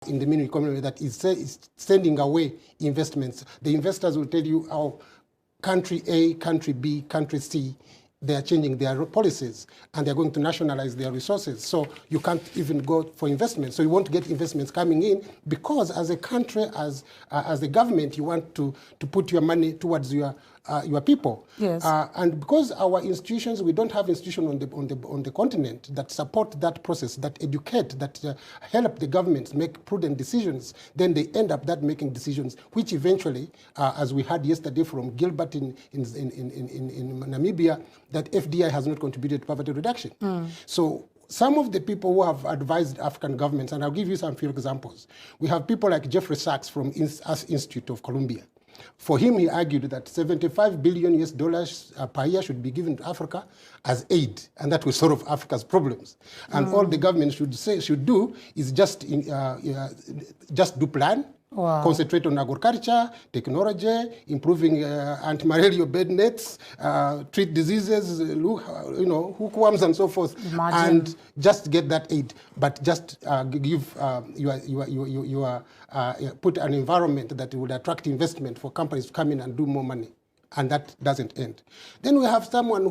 in the mini economy that is sending away investments. The investors will tell you how country A, country B, country C, they are changing their policies and they're going to nationalize their resources. So you can't even go for investment. So you want to get investments coming in because as a country, as a government, you want to put your money towards your people. Yes. And because our institutions, we don't have institutions on the continent that support that process, that educate, that help the governments make prudent decisions, then they end up making decisions, which eventually, as we heard yesterday from Gilbert in Namibia, that FDI has not contributed to poverty reduction. So some of the people who have advised African governments, and I'll give you some few examples. We have people like Jeffrey Sachs from Institute of Columbia. For him, he argued that $75 billion per year should be given to Africa as aid, and that will solve Africa's problems. And all the government should do is just do plan. Wow. Concentrate on agriculture, technology, improving anti-malarial bed nets, treat diseases, hookworms and so forth, and just get that aid. But just give put an environment that would attract investment for companies to come in and do more money. And that doesn't end. Then we have someone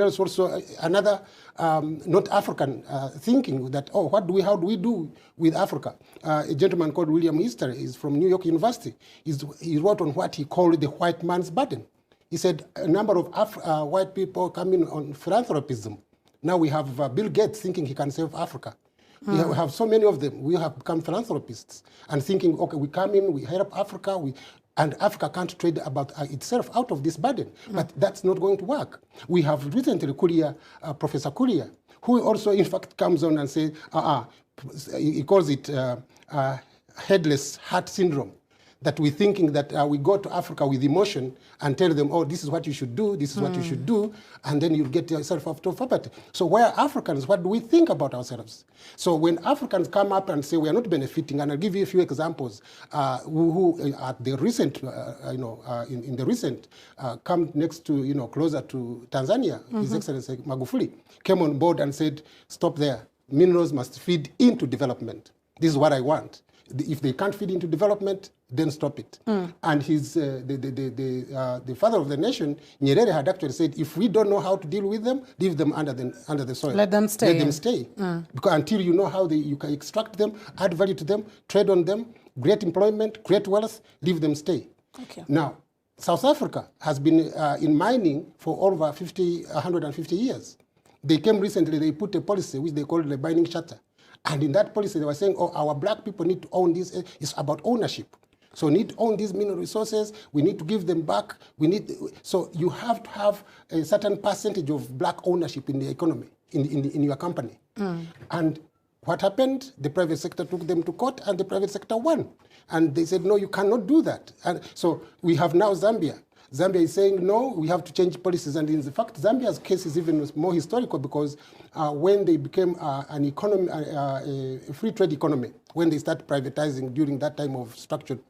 else also, another not African thinking that, how do we do with Africa? A gentleman called William Easter is from New York University. He wrote on what he called the white man's burden. He said a number of white people come in on philanthropism. Now we have Bill Gates thinking he can save Africa. We have so many of them. We have become philanthropists and thinking, okay, we come in, we help Africa, and Africa can't trade about itself out of this burden. But that's not going to work. We have recently Professor Kuria, who also in fact comes on and says, he calls it headless heart syndrome. That we're thinking that we go to Africa with emotion and tell them, this is what you should do, this is what you should do, and then you'll get yourself out of poverty. So we're Africans, what do we think about ourselves? So when Africans come up and say we are not benefiting, and I'll give you a few examples, who at the recent, in the recent, come next to, closer to Tanzania, His Excellency Magufuli, came on board and said, stop there, minerals must feed into development. This is what I want. If they can't feed into development, then stop it. And the father of the nation, Nyerere, had actually said, if we don't know how to deal with them, leave them under the soil. Let them stay. Let them stay. Because until you know how you can extract them, add value to them, trade on them, create employment, create wealth, leave them stay. Okay. Now, South Africa has been in mining for over 150 years. They came recently, they put a policy which they called the mining charter. And in that policy, they were saying, our black people need to own this. It's about ownership. So we need to own these mineral resources. We need to give them back. So you have to have a certain percentage of black ownership in the economy, in your company. And what happened? The private sector took them to court, and the private sector won. And they said, no, you cannot do that. And so we have now Zambia. Zambia is saying, no, we have to change policies. And in fact, Zambia's case is even more historical because when they became an economy, a free trade economy, when they started privatizing during that time of structured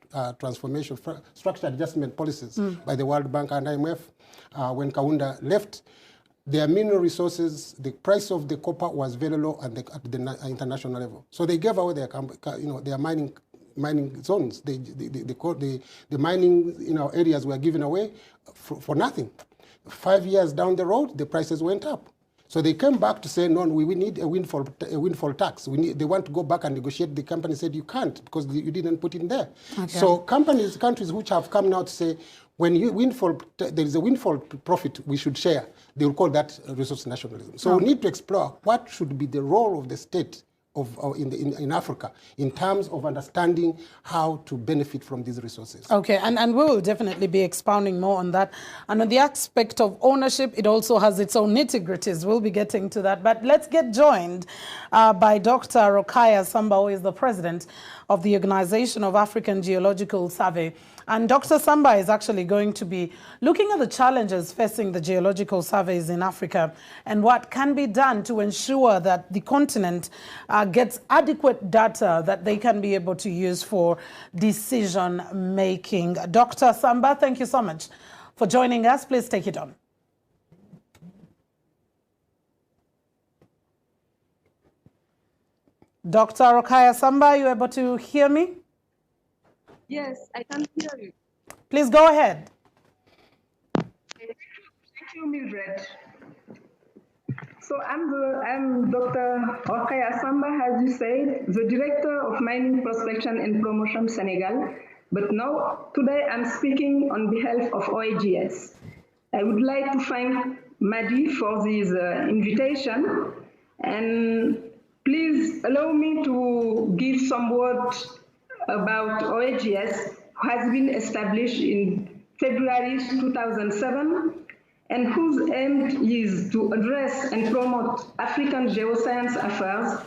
transformation, structured adjustment policies by the World Bank and IMF, when Kaunda left, their mineral resources, the price of the copper was very low at the international level. So they gave away their mining zones. The mining areas were given away for nothing. 5 years down the road, the prices went up. So they came back to say, no, we need a windfall tax. They want to go back and negotiate. The company said, you can't because you didn't put it there. Okay. So countries which have come now to say, when there is a windfall profit we should share, they will call that resource nationalism. So we need to explore what should be the role of the state in Africa in terms of understanding how to benefit from these resources. Okay, and we will definitely be expounding more on that. And on the aspect of ownership, it also has its own nitty-gritties. We'll be getting to that. But let's get joined by Dr. Rokaya Samba, who is the president of the Organization of African Geological Survey. And Dr. Samba is actually going to be looking at the challenges facing the geological surveys in Africa and what can be done to ensure that the continent gets adequate data that they can be able to use for decision making. Dr. Samba, thank you so much for joining us. Please take it on. Dr. Rokaya Samba, are you able to hear me? Yes, I can hear you. Please go ahead. Thank you, Mildred. So I'm Dr. Rokaya Samba, as you said, the Director of Mining Prospection and Promotion Senegal. But now, today I'm speaking on behalf of OAGS. I would like to thank MADI for this invitation, and please allow me to give some words about OAGS, who has been established in February 2007 and whose aim is to address and promote African geoscience affairs,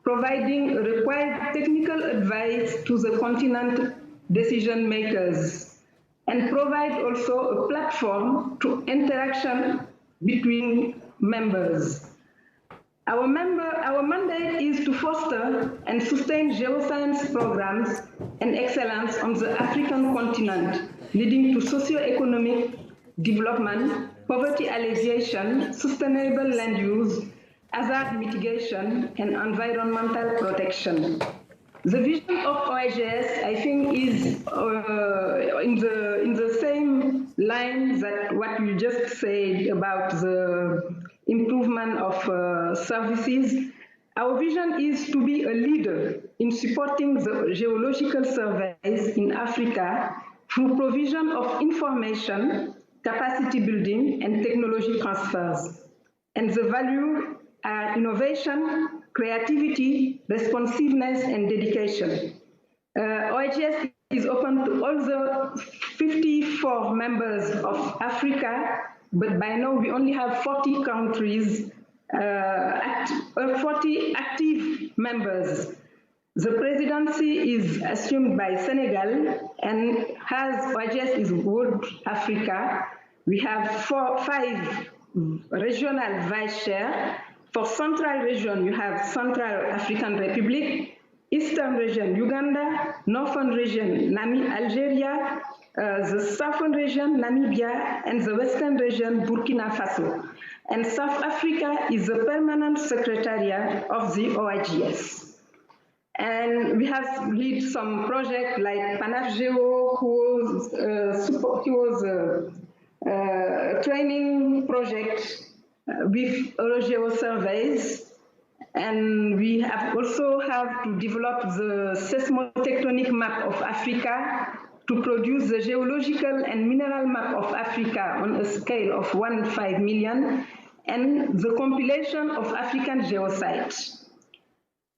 providing required technical advice to the continent decision makers, and provide also a platform to interaction between members. Our mandate is to foster and sustain geoscience programs and excellence on the African continent, leading to socio-economic development, poverty alleviation, sustainable land use, hazard mitigation, and environmental protection. The vision of OAGS, I think, is in the same line that what you just said about the improvement of services. Our vision is to be a leader in supporting the geological surveys in Africa through provision of information, capacity building, and technology transfers. And the value are innovation, creativity, responsiveness, and dedication. OIGS is open to all the 54 members of Africa, but by now we only have 40 countries, 40 active members. The presidency is assumed by Senegal, and as OIGS is World Africa, we have 5 regional vice chair. For Central region, you have Central African Republic, Eastern region, Uganda, Northern region, Algeria, the Southern region, Namibia, and the Western region, Burkina Faso. And South Africa is the permanent secretariat of the OIGS. And we have led some projects like PanAfGeo, who was a training project with Eurogeo surveys, and we have also have to develop the seismotectonic map of Africa to produce the geological and mineral map of Africa on a scale of 1.5 million, and the compilation of African geosites.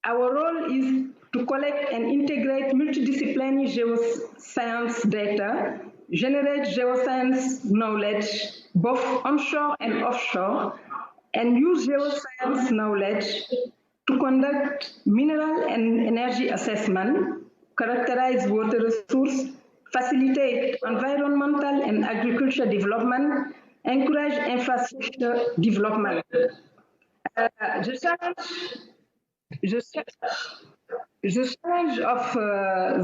Our role is to collect and integrate multidisciplinary geoscience data, generate geoscience knowledge, both onshore and offshore, and use geoscience knowledge to conduct mineral and energy assessment, characterize water resource, facilitate environmental and agriculture development, encourage infrastructure development. The challenge of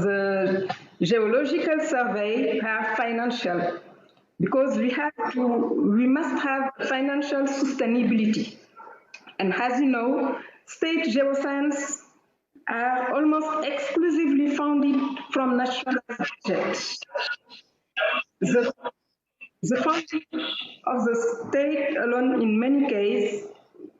the geological survey are financial, because we must have financial sustainability. And as you know, state geoscience are almost exclusively funded from national budgets. The funding of the state alone in many cases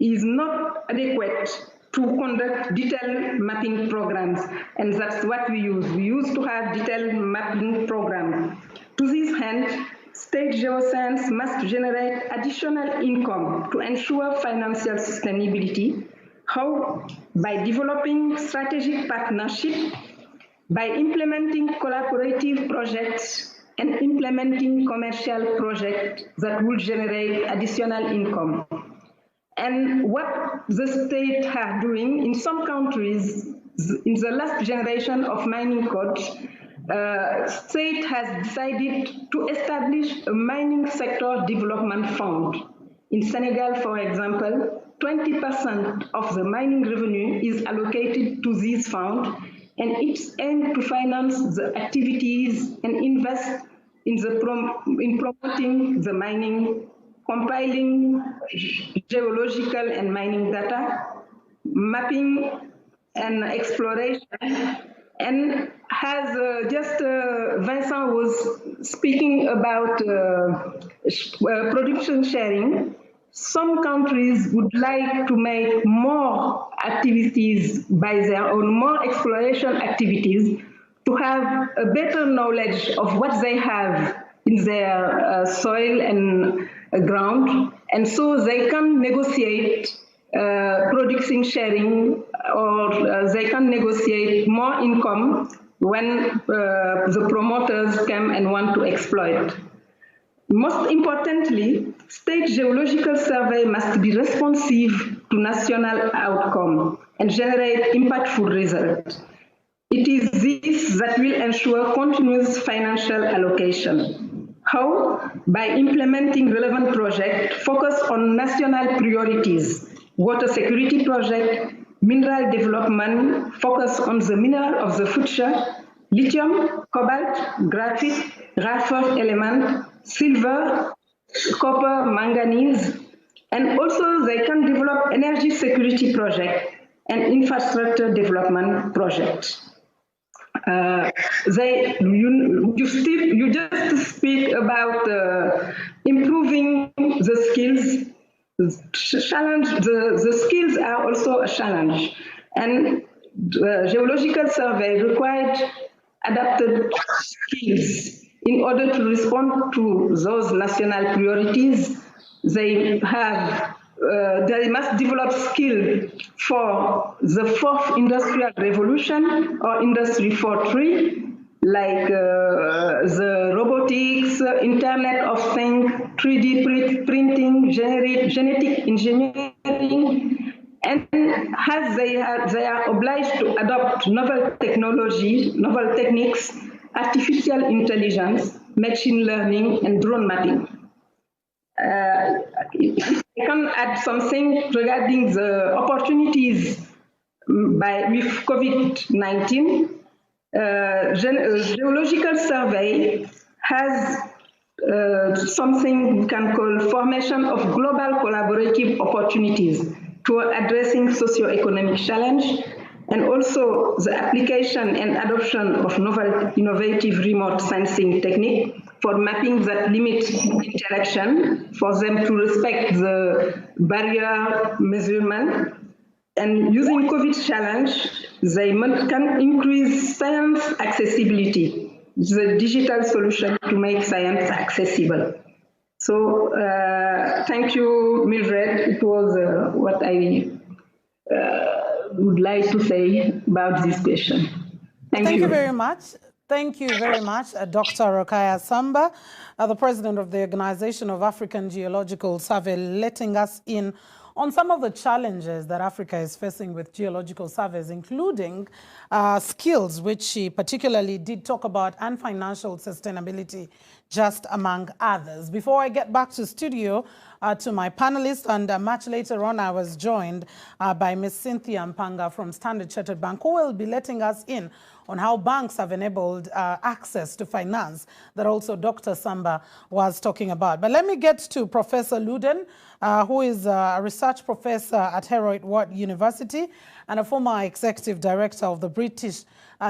is not adequate to conduct detailed mapping programs, and that's what we use. We used to have detailed mapping programs. To this end, state geoscience must generate additional income to ensure financial sustainability. How? By developing strategic partnership, by implementing collaborative projects, and implementing commercial projects that will generate additional income. And what the state are doing in some countries, in the last generation of mining codes, state has decided to establish a mining sector development fund. In Senegal, for example, 20% of the mining revenue is allocated to this fund, and it's aimed to finance the activities and invest in promoting the mining, compiling geological and mining data, mapping and exploration. And has Vincent was speaking about production sharing. Some countries would like to make more activities by their own, more exploration activities, to have a better knowledge of what they have in their soil and ground, and so they can negotiate production sharing, or they can negotiate more income when the promoters come and want to exploit. Most importantly, state geological survey must be responsive to national outcome and generate impactful results. It is this that will ensure continuous financial allocation. How? By implementing relevant projects focused on national priorities, water security project, mineral development, focus on the mineral of the future, lithium, cobalt, graphite, rare earth element, silver, copper, manganese, and also they can develop energy security project and infrastructure development projects. You just speak about improving the skills. The skills are also a challenge, and geological survey required adapted skills in order to respond to those national priorities. They must develop skill for the fourth industrial revolution or industry 4.3, like the robotics, Internet of Things, 3D printing, genetic engineering, and as they are obliged to adopt novel technology, novel techniques, artificial intelligence, machine learning, and drone mapping. I can add something regarding the opportunities with COVID-19. Geological survey has something we can call formation of global collaborative opportunities to addressing socio-economic challenge, and also the application and adoption of novel innovative remote sensing technique for mapping that limit interaction, for them to respect the barrier measurement. And using COVID challenge, they can increase science accessibility, the digital solution to make science accessible. So thank you, Mildred. It was what I would like to say about this question. Thank you very much. Thank you very much, Dr. Rokhaya Samba, the president of the Organization of African Geological Survey, letting us in on some of the challenges that Africa is facing with geological surveys, including skills, which she particularly did talk about, and financial sustainability, just among others. Before I get back to studio, to my panelists, and much later on I was joined by Ms. Cynthia Mpanga from Standard Chartered Bank, who will be letting us in on how banks have enabled access to finance that also Dr. Samba was talking about. But let me get to Professor Luden, who is a research professor at Heriot Watt University and a former executive director of the British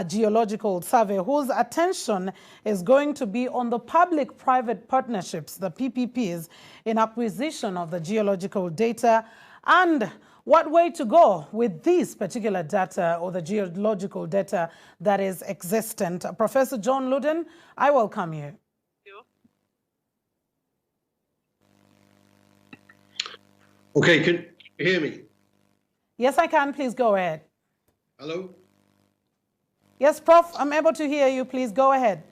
Geological Survey, whose attention is going to be on the public-private partnerships, the PPPs, in acquisition of the geological data, and what way to go with this particular data, or the geological data that is existent. Professor John Luden, I welcome you. Okay, can you hear me? Yes, I can. Please go ahead. Hello? Yes, Prof, I'm able to hear you. Please go ahead.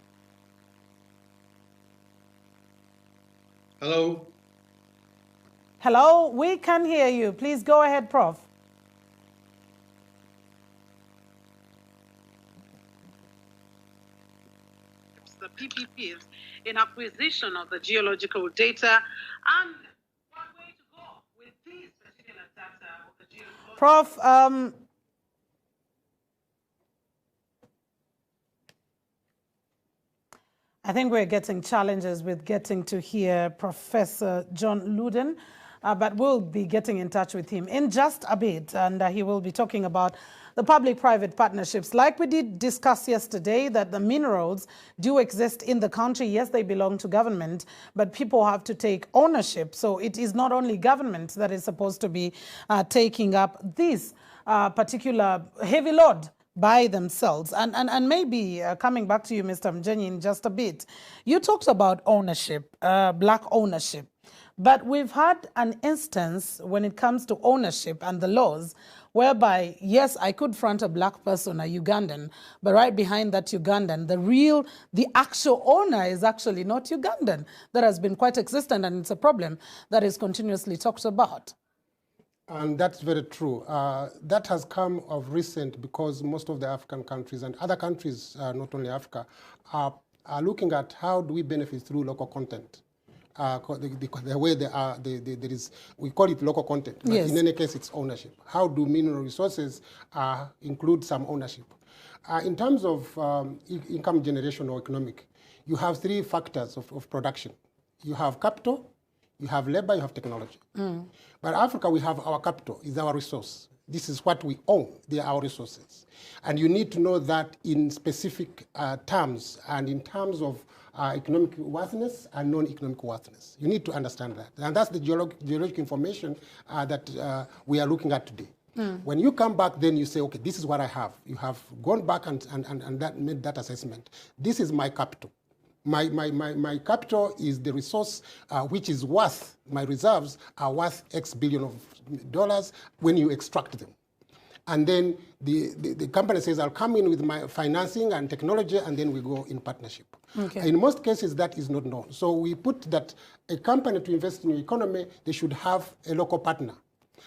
Hello? Hello, we can hear you. Please go ahead, Prof. The PPPs in acquisition of the geological data, and what way to go with these particular data of the geological... Prof, I think we're getting challenges with getting to hear Professor John Luden. but we'll be getting in touch with him in just a bit, and he will be talking about the public-private partnerships. Like we did discuss yesterday, that the minerals do exist in the country. Yes, they belong to government, but people have to take ownership. So it is not only government that is supposed to be taking up this particular heavy load by themselves. And maybe coming back to you, Mr. Mjenyi, in just a bit, you talked about ownership, black ownership. But we've had an instance when it comes to ownership and the laws whereby, yes, I could front a black person, a Ugandan, but right behind that Ugandan, the actual owner is actually not Ugandan. That has been quite existent, and it's a problem that is continuously talked about. And that's very true. That has come of recent because most of the African countries and other countries, not only Africa, are looking at how do we benefit through local content. The way there is, we call it local content, but yes, in any case, it's ownership. How do mineral resources include some ownership? In terms of income generation or economic, you have three factors of production. You have capital, you have labor, you have technology. But Africa, we have our capital, is our resource. This is what we own, they are our resources. And you need to know that in specific terms and in terms of economic worthiness and non-economic worthiness. You need to understand that. And that's the geologic information that we are looking at today. When you come back, then you say, okay, this is what I have. You have gone back and made that assessment. This is my capital. My capital is the resource which is worth, my reserves are worth X billion of dollars when you extract them. And then the company says, I'll come in with my financing and technology, and then we go in partnership. Okay. In most cases, that is not known. So we put that a company to invest in your economy, they should have a local partner.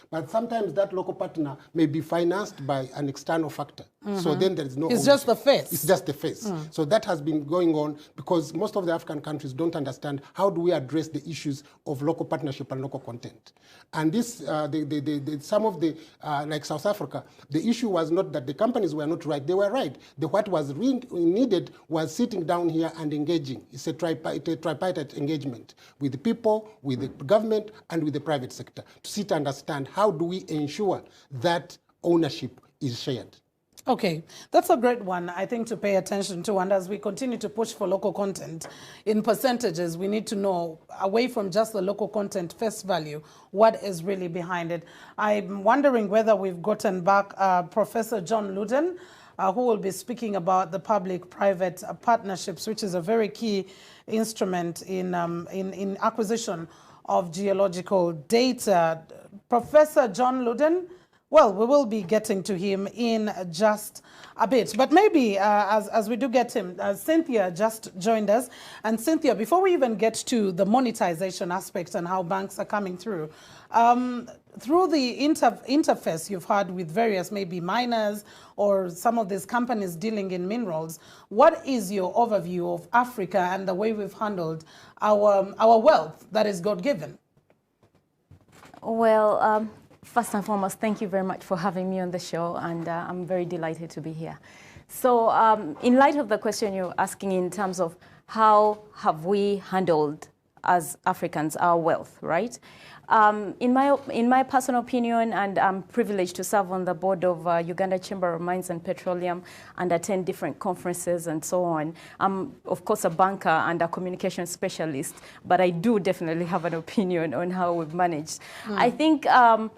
But sometimes that local partner may be financed by an external factor. So then there is no ownership. Just the face. It's just the face. So that has been going on because most of the African countries don't understand how do we address the issues of local partnership and local content. And this, some of the, like South Africa, the issue was not that the companies were not right. They were right. What was needed was sitting down here and engaging. It's a tripartite engagement with the people, with the government, and with the private sector to sit and understand how do we ensure that ownership is shared. Okay, that's a great one, I think, to pay attention to. And as we continue to push for local content in percentages, we need to know, away from just the local content face value, what is really behind it. I'm wondering whether we've gotten back Professor John Luden, who will be speaking about the public-private partnerships, which is a very key instrument in acquisition of geological data. Professor John Luden, well, we will be getting to him in just a bit. But maybe as we do get him, Cynthia just joined us. And Cynthia, before we even get to the monetization aspect and how banks are coming through the interface you've had with various maybe miners or some of these companies dealing in minerals, what is your overview of Africa and the way we've handled our wealth that is God-given? Well, first and foremost, thank you very much for having me on the show, and I'm very delighted to be here. So in light of the question you're asking in terms of how have we handled as Africans our wealth, right? In my personal opinion, and I'm privileged to serve on the board of Uganda Chamber of Mines and Petroleum and attend different conferences and so on. I'm, of course, a banker and a communication specialist, but I do definitely have an opinion on how we've managed. I think there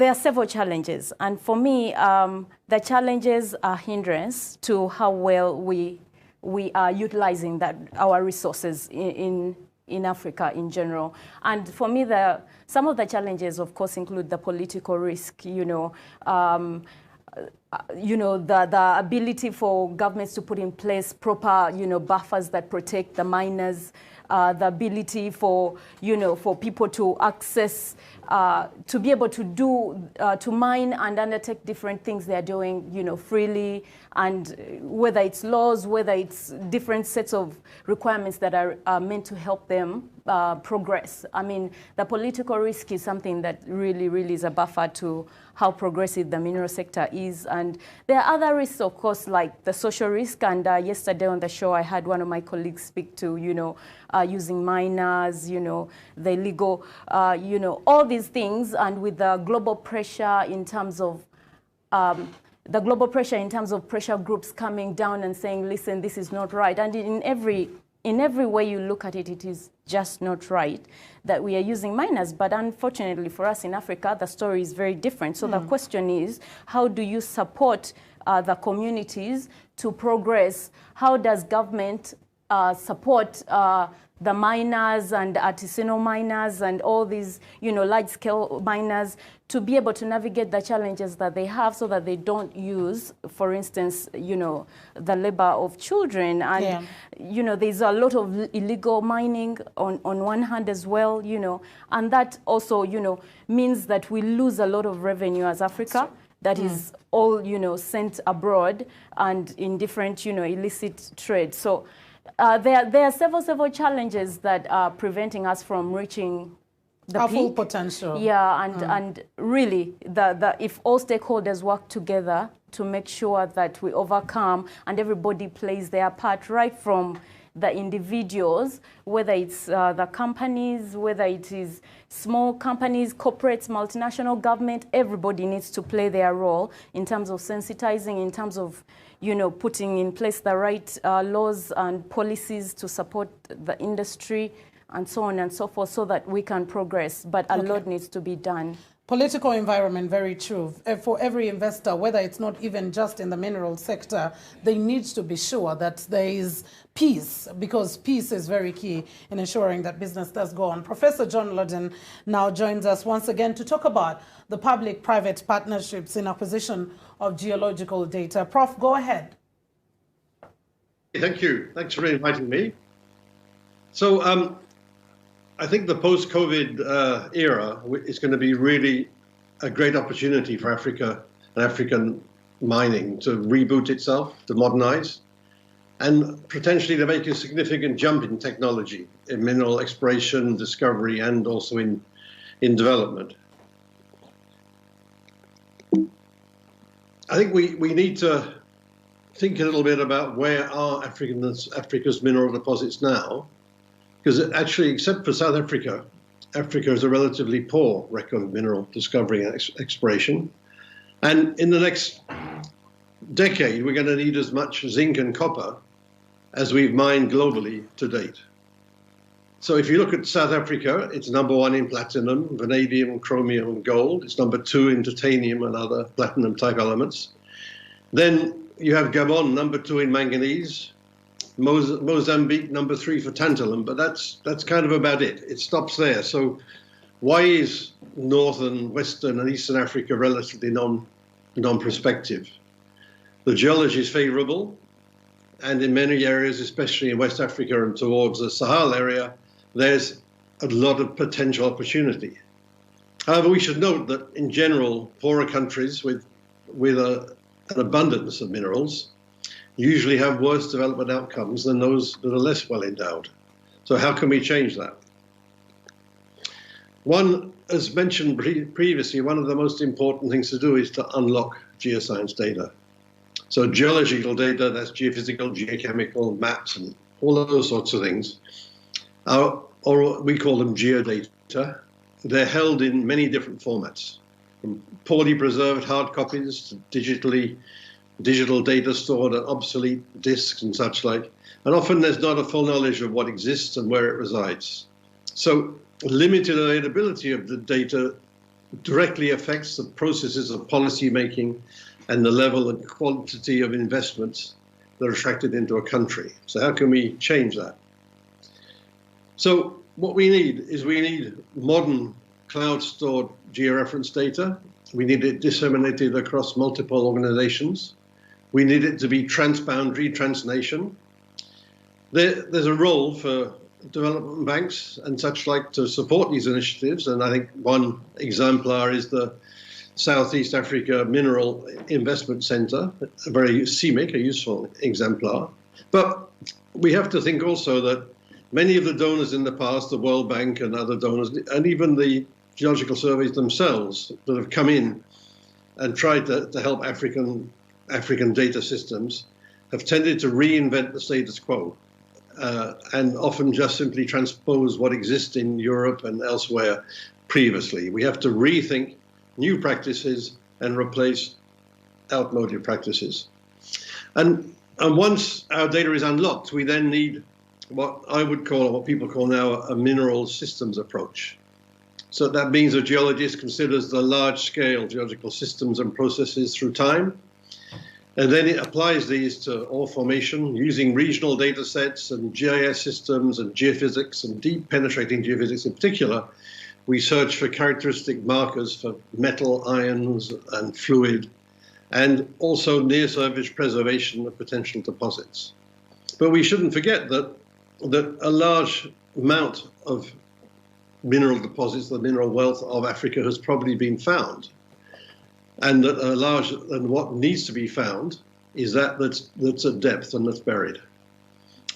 are several challenges, and for me, the challenges are hindrance to how well we are utilizing our resources in Africa in general. And for me, some of the challenges, of course, include the political risk, the ability for governments to put in place proper, buffers that protect the miners, the ability for people to access, to be able to mine and undertake different things they are doing, freely, and whether it's laws, whether it's different sets of requirements that are meant to help them progress. I mean, the political risk is something that really, really is a buffer to how progressive the mineral sector is, and And there are other risks, of course, like the social risk. And yesterday on the show, I had one of my colleagues speak to, using minors, the illegal, all these things. And with the global pressure in terms of pressure groups coming down and saying, listen, this is not right. And in every way you look at it, it is just not right that we are using minors. But unfortunately for us in Africa, the story is very different. So the question is, how do you support the communities to progress? How does government support the miners and artisanal miners and all these, large-scale miners to be able to navigate the challenges that they have so that they don't use, for instance, the labor of children. And, there's a lot of illegal mining on one hand as well, and that also, means that we lose a lot of revenue as Africa. That is all, sent abroad and in different, illicit trade. So there are several challenges that are preventing us from reaching the our peak. full potential. Yeah, and really, if all stakeholders work together to make sure that we overcome and everybody plays their part, right from the individuals, whether it's the companies, whether it is small companies, corporates, multinational government, everybody needs to play their role in terms of sensitizing, in terms of putting in place the right laws and policies to support the industry and so on and so forth so that we can progress. But a lot needs to be done. Political environment, very true. For every investor, whether it's not even just in the mineral sector, they need to be sure that there is peace, because peace is very key in ensuring that business does go on. Professor John Loden now joins us once again to talk about the public-private partnerships in acquisition of geological data. Prof, go ahead. Thank you. Thanks for inviting me. So, I think the post-COVID era is going to be really a great opportunity for Africa and African mining to reboot itself, to modernize, and potentially to make a significant jump in technology, in mineral exploration, discovery, and also in development. I think we need to think a little bit about where are Africa's mineral deposits now. Because actually, except for South Africa, Africa has a relatively poor record of mineral discovery and exploration. And in the next decade, we're going to need as much zinc and copper as we've mined globally to date. So if you look at South Africa, it's #1 in platinum, vanadium, chromium, and gold. It's #2 in titanium and other platinum-type elements. Then you have Gabon, #2 in manganese. Mozambique, #3 for tantalum, but that's kind of about it. It stops there. So why is Northern, Western, and Eastern Africa relatively non-prospective? The geology is favorable, and in many areas, especially in West Africa and towards the Sahel area, there's a lot of potential opportunity. However, we should note that in general, poorer countries with an abundance of minerals usually have worse development outcomes than those that are less well endowed. So how can we change that? One, as mentioned previously, one of the most important things to do is to unlock geoscience data. So geological data, that's geophysical, geochemical, maps, and all of those sorts of things, or we call them geodata. They're held in many different formats, from poorly preserved hard copies to digital data stored on obsolete disks and such like. And often there's not a full knowledge of what exists and where it resides. So limited availability of the data directly affects the processes of policy making and the level and quantity of investments that are attracted into a country. So how can we change that? So what we need modern cloud-stored georeference data. We need it disseminated across multiple organizations. We need it to be transboundary, transnation. There's a role for development banks and such like to support these initiatives, and I think one exemplar is the Southeast Africa Mineral Investment Center, a very CIMIC, a useful exemplar. But we have to think also that many of the donors in the past, the World Bank and other donors, and even the geological surveys themselves that have come in, and tried to help African data systems have tended to reinvent the status quo and often just simply transpose what exists in Europe and elsewhere previously. We have to rethink new practices and replace outmoded practices. And once our data is unlocked, we then need what I would call, or what people call now, a mineral systems approach. So that means a geologist considers the large-scale geological systems and processes through time, and then it applies these to ore formation using regional data sets and GIS systems and geophysics and deep penetrating geophysics in particular. We search for characteristic markers for metal, ions, and fluid, and also near-surface preservation of potential deposits. But we shouldn't forget that a large amount of mineral deposits, the mineral wealth of Africa, has probably been found. And that and what needs to be found is that's at depth and that's buried.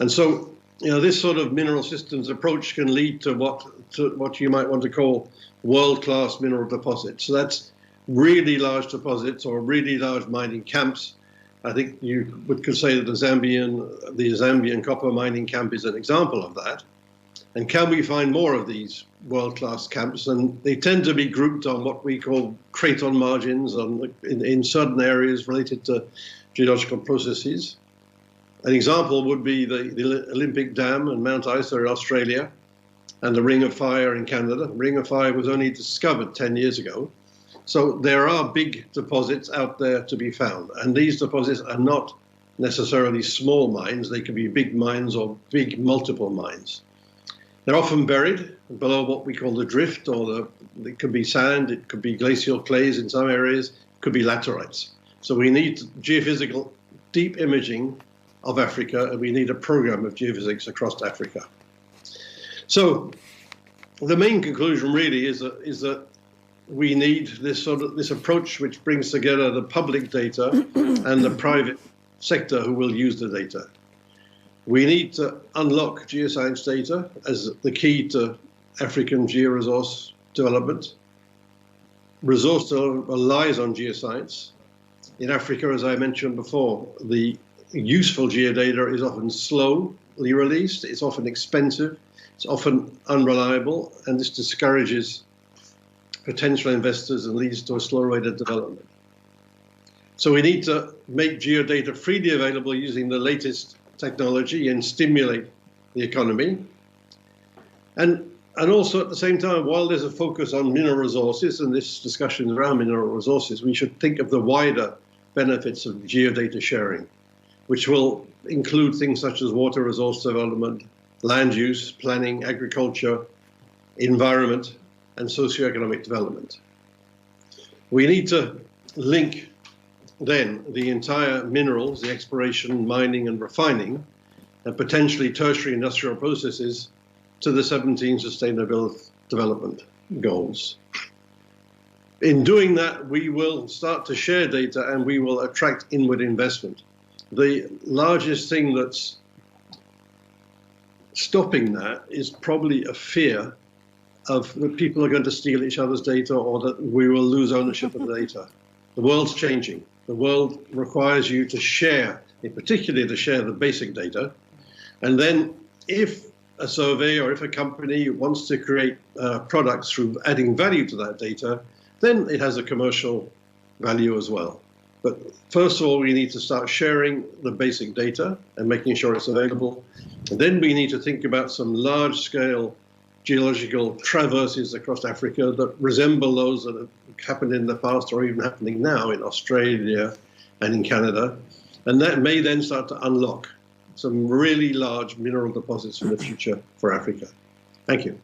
And so, this sort of mineral systems approach can lead to what you might want to call world-class mineral deposits. So that's really large deposits or really large mining camps. I think you could say that the Zambian copper mining camp is an example of that. And can we find more of these world-class camps? And they tend to be grouped on what we call craton margins in certain areas related to geological processes. An example would be the Olympic Dam and Mount Isa in Australia and the Ring of Fire in Canada. The Ring of Fire was only discovered 10 years ago. So there are big deposits out there to be found. And these deposits are not necessarily small mines. They can be big mines or big multiple mines. They're often buried below what we call the drift, or it could be sand, it could be glacial clays in some areas, it could be laterites. So we need geophysical deep imaging of Africa, and we need a program of geophysics across Africa. So the main conclusion really is that we need this approach which brings together the public data and the private sector who will use the data. We need to unlock geoscience data as the key to African georesource development. Resource development relies on geoscience. In Africa, as I mentioned before, the useful geodata is often slowly released, it's often expensive, it's often unreliable, and this discourages potential investors and leads to a slow rate of development. So we need to make geodata freely available using the latest technology and stimulate the economy. And also at the same time, while there's a focus on mineral resources and this discussion around mineral resources, we should think of the wider benefits of geodata sharing, which will include things such as water resource development, land use, planning, agriculture, environment, and socioeconomic development. We need to link then the entire minerals, the exploration, mining, and refining, and potentially tertiary industrial processes to the 17 Sustainable Development Goals. In doing that, we will start to share data and we will attract inward investment. The largest thing that's stopping that is probably a fear of that people are going to steal each other's data or that we will lose ownership of the data. The world's changing. The world requires you to share, in particular to share the basic data. And then if a survey or if a company wants to create products through adding value to that data, then it has a commercial value as well. But first of all, we need to start sharing the basic data and making sure it's available. And then we need to think about some large-scale geological traverses across Africa that resemble those that have happened in the past or even happening now in Australia and in Canada. And that may then start to unlock some really large mineral deposits for the future for Africa. Thank you.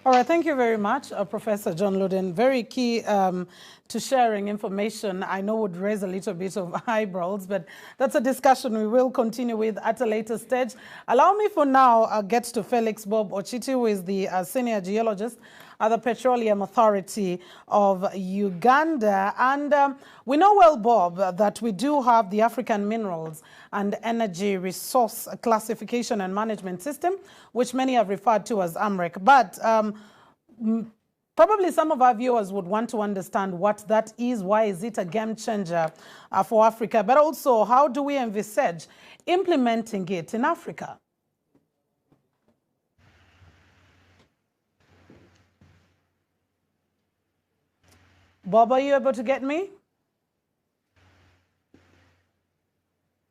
All right, thank you very much, Professor John Luden. Very key to sharing information. I know would raise a little bit of eyebrows, but that's a discussion we will continue with at a later stage. Allow me for now get to Felix Bob Ochiti, who is the senior geologist at the Petroleum Authority of Uganda. And we know well, Bob, that we do have the African Minerals and Energy Resource Classification and Management System, which many have referred to as AMREC. But Probably some of our viewers would want to understand what that is. Why is it a game changer for Africa? But also, how do we envisage implementing it in Africa? Bob, are you able to get me?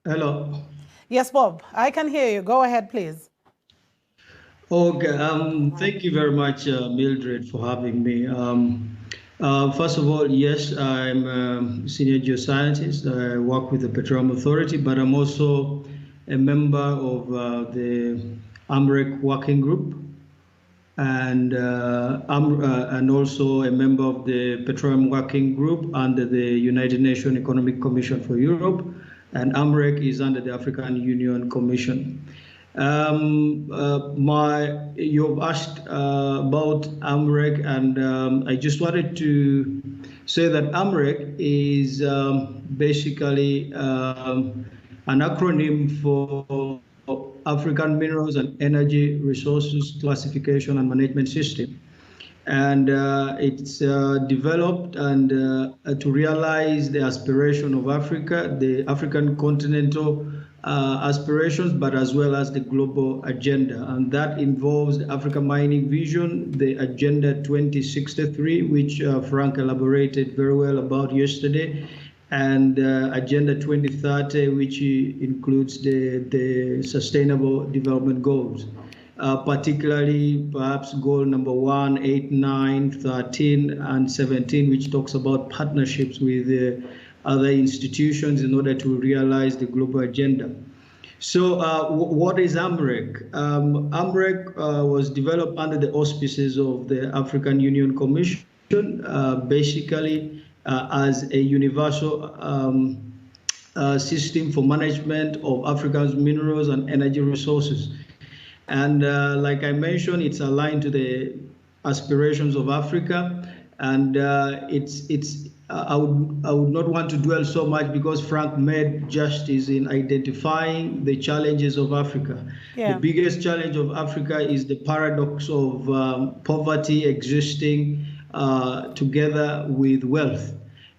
Hello. Yes, Bob, I can hear you. Go ahead, please. Okay, thank you very much, Mildred, for having me. First of all, yes, I'm a senior geoscientist. I work with the Petroleum Authority, but I'm also a member of the AMREC working group, and also a member of the Petroleum Working Group under the United Nations Economic Commission for Europe, and AMREC is under the African Union Commission. You've asked about AMREC, and I just wanted to say that AMREC is basically an acronym for African Minerals and Energy Resources Classification and Management System. And it's developed and to realize the aspiration of Africa, the African continental aspirations, but as well as the global agenda. And that involves the Africa Mining Vision, the Agenda 2063, which Frank elaborated very well about yesterday, and Agenda 2030, which includes the Sustainable Development Goals. Particularly perhaps goal number 1, 8, 9, 13, and 17, which talks about partnerships with other institutions in order to realize the global agenda. So what is AMREC? AMREC was developed under the auspices of the African Union Commission, basically as a universal system for management of Africa's minerals and energy resources. And like I mentioned, it's aligned to the aspirations of Africa, and I would not want to dwell so much because Frank made justice in identifying the challenges of Africa. Yeah. The biggest challenge of Africa is the paradox of poverty existing together with wealth.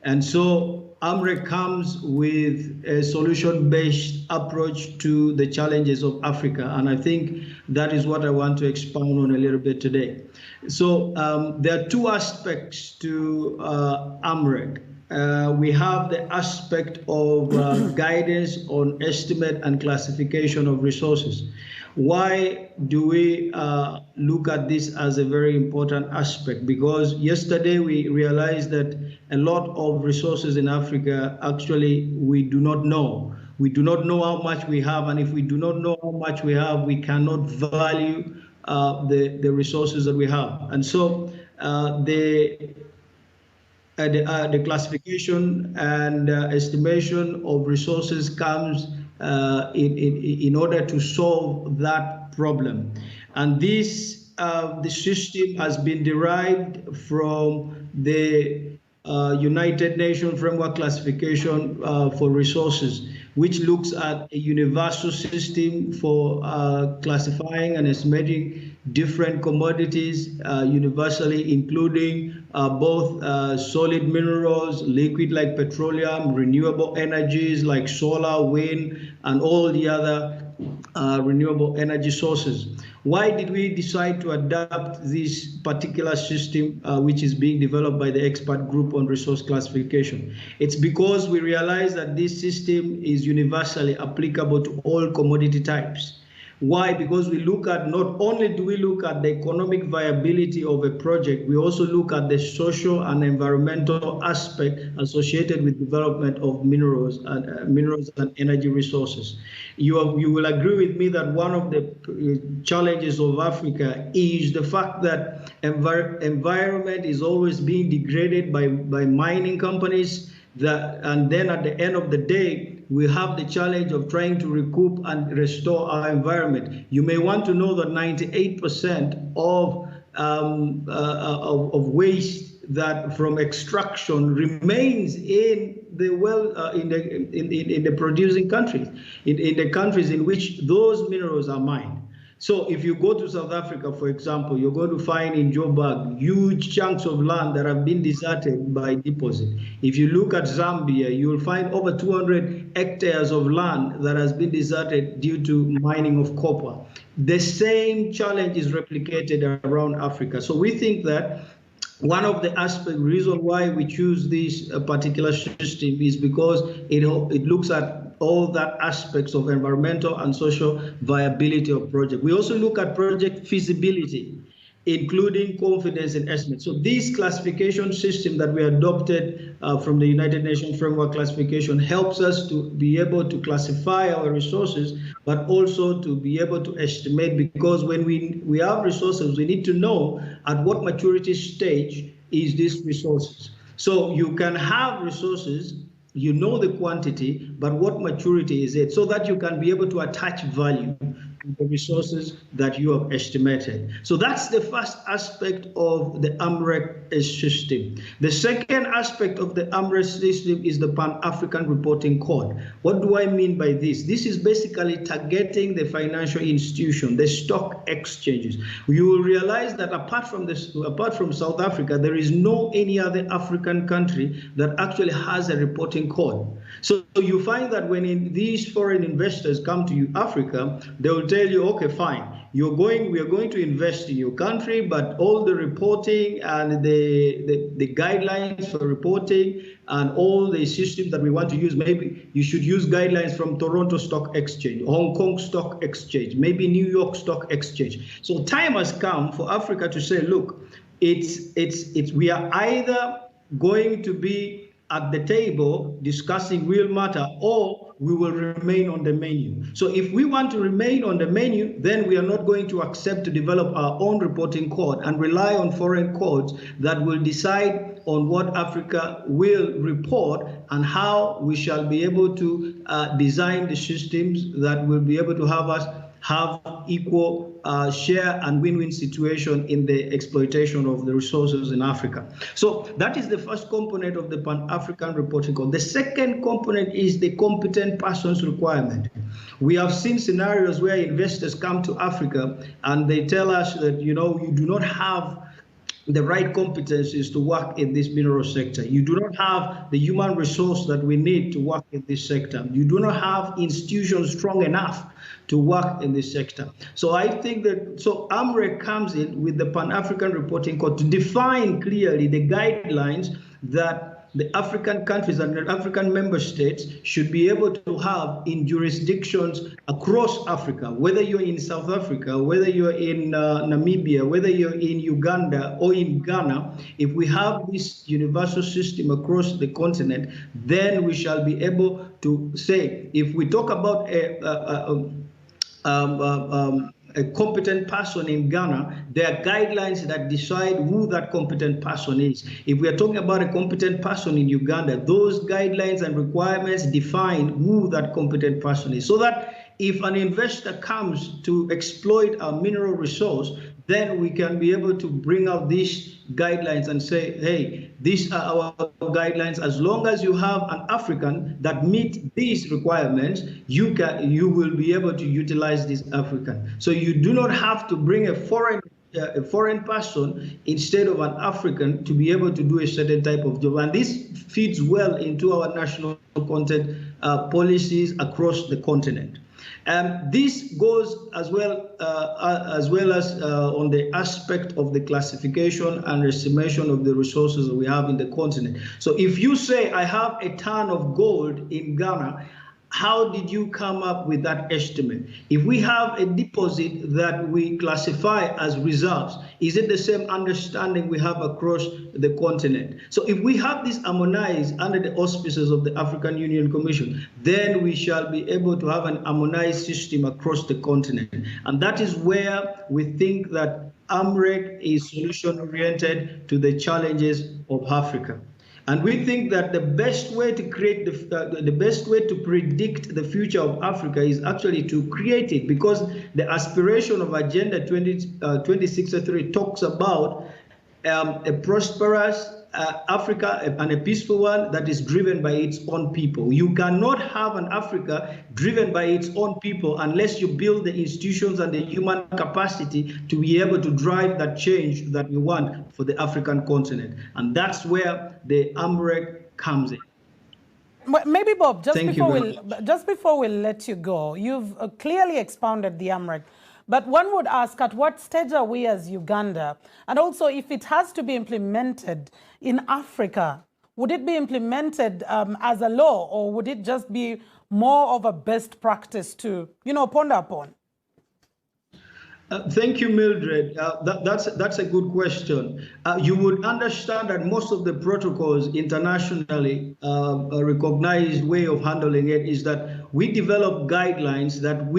And so AMREC comes with a solution-based approach to the challenges of Africa, and I think that is what I want to expound on a little bit today. So there are two aspects to AMREC. We have the aspect of guidance on estimate and classification of resources. Why do we look at this as a very important aspect? Because yesterday we realized that a lot of resources in Africa, actually, we do not know. We do not know how much we have, and if we do not know how much we have, we cannot value the resources that we have. And so the classification and estimation of resources comes in order to solve that problem. And this the system has been derived from the United Nations Framework Classification for Resources, which looks at a universal system for classifying and estimating different commodities universally, including both solid minerals, liquid like petroleum, renewable energies like solar, wind, and all the other renewable energy sources. Why did we decide to adopt this particular system, which is being developed by the expert group on resource classification? It's because we realize that this system is universally applicable to all commodity types. Why? Because we look at, not only do we look at the economic viability of a project, we also look at the social and environmental aspect associated with development of minerals and energy resources. You will agree with me that one of the challenges of Africa is the fact that environment is always being degraded by mining companies, and then at the end of the day, we have the challenge of trying to recoup and restore our environment. You may want to know that 98% of waste that from extraction remains in the in the producing countries, in the countries in which those minerals are mined. So if you go to South Africa, for example, you're going to find in Joburg huge chunks of land that have been deserted by deposit. If you look at Zambia, you'll find over 200 hectares of land that has been deserted due to mining of copper. The same challenge is replicated around Africa. So we think that one of the reason why we choose this particular system is because it looks at all that aspects of environmental and social viability of project. We also look at project feasibility, including confidence in estimates. So this classification system that we adopted from the United Nations Framework Classification helps us to be able to classify our resources, but also to be able to estimate, because when we have resources, we need to know at what maturity stage is these resources. So you can have resources, you know the quantity, but what maturity is it, so that you can be able to attach value to the resources that you have estimated. So that's the first aspect of the AMREC system. The second aspect of the AMREC system is the Pan-African Reporting Code. What do I mean by this? This is basically targeting the financial institution, the stock exchanges. You will realize that apart from South Africa, there is no any other African country that actually has a reporting code. So you find that when these foreign investors come to Africa, they will tell you, okay, fine, we are going to invest in your country, but all the reporting and the guidelines for reporting and all the systems that we want to use, maybe you should use guidelines from Toronto Stock Exchange, Hong Kong Stock Exchange, maybe New York Stock Exchange. So time has come for Africa to say, look, we are either going to be at the table discussing real matter, or we will remain on the menu. So if we want to remain on the menu, then we are not going to accept to develop our own reporting code and rely on foreign codes that will decide on what Africa will report and how we shall be able to design the systems that will be able to have us have equal share and win-win situation in the exploitation of the resources in Africa. So that is the first component of the Pan-African Reporting Code. The second component is the competent persons requirement. We have seen scenarios where investors come to Africa and they tell us that, you do not have the right competencies to work in this mineral sector. You do not have the human resource that we need to work in this sector. You do not have institutions strong enough to work in this sector. So I think that, AMREC comes in with the Pan-African Reporting Code to define clearly the guidelines that the African countries and the African member states should be able to have in jurisdictions across Africa, whether you're in South Africa, whether you're in Namibia, whether you're in Uganda or in Ghana. If we have this universal system across the continent, then we shall be able to say, if we talk about a competent person in Ghana, there are guidelines that decide who that competent person is. If we are talking about a competent person in Uganda, those guidelines and requirements define who that competent person is. So that if an investor comes to exploit a mineral resource, then we can be able to bring out these guidelines and say, hey, these are our guidelines. As long as you have an African that meets these requirements, you will be able to utilize this African. So you do not have to bring a foreign person instead of an African to be able to do a certain type of job. And this fits well into our national content policies across the continent. This goes as well as on the aspect of the classification and estimation of the resources that we have in the continent. So if you say, I have a ton of gold in Ghana, how did you come up with that estimate? If we have a deposit that we classify as reserves, is it the same understanding we have across the continent? So if we have this harmonized under the auspices of the African Union Commission, then we shall be able to have an harmonized system across the continent. And that is where we think that AMREC is solution-oriented to the challenges of Africa. And we think that the best way to create the best way to predict the future of Africa is actually to create it, because the aspiration of Agenda 2063 talks about a prosperous Africa and a peaceful one that is driven by its own people. You cannot have an Africa driven by its own people unless you build the institutions and the human capacity to be able to drive that change that we want for the African continent. And that's where the AMREC comes in. Maybe, Bob, just before we let you go, you've clearly expounded the AMREC. But one would ask, at what stage are we as Uganda? And also, if it has to be implemented in Africa, would it be implemented as a law, or would it just be more of a best practice to, ponder upon? Thank you, Mildred. That's a good question. You would understand that most of the protocols internationally, a recognized way of handling it is that we develop guidelines that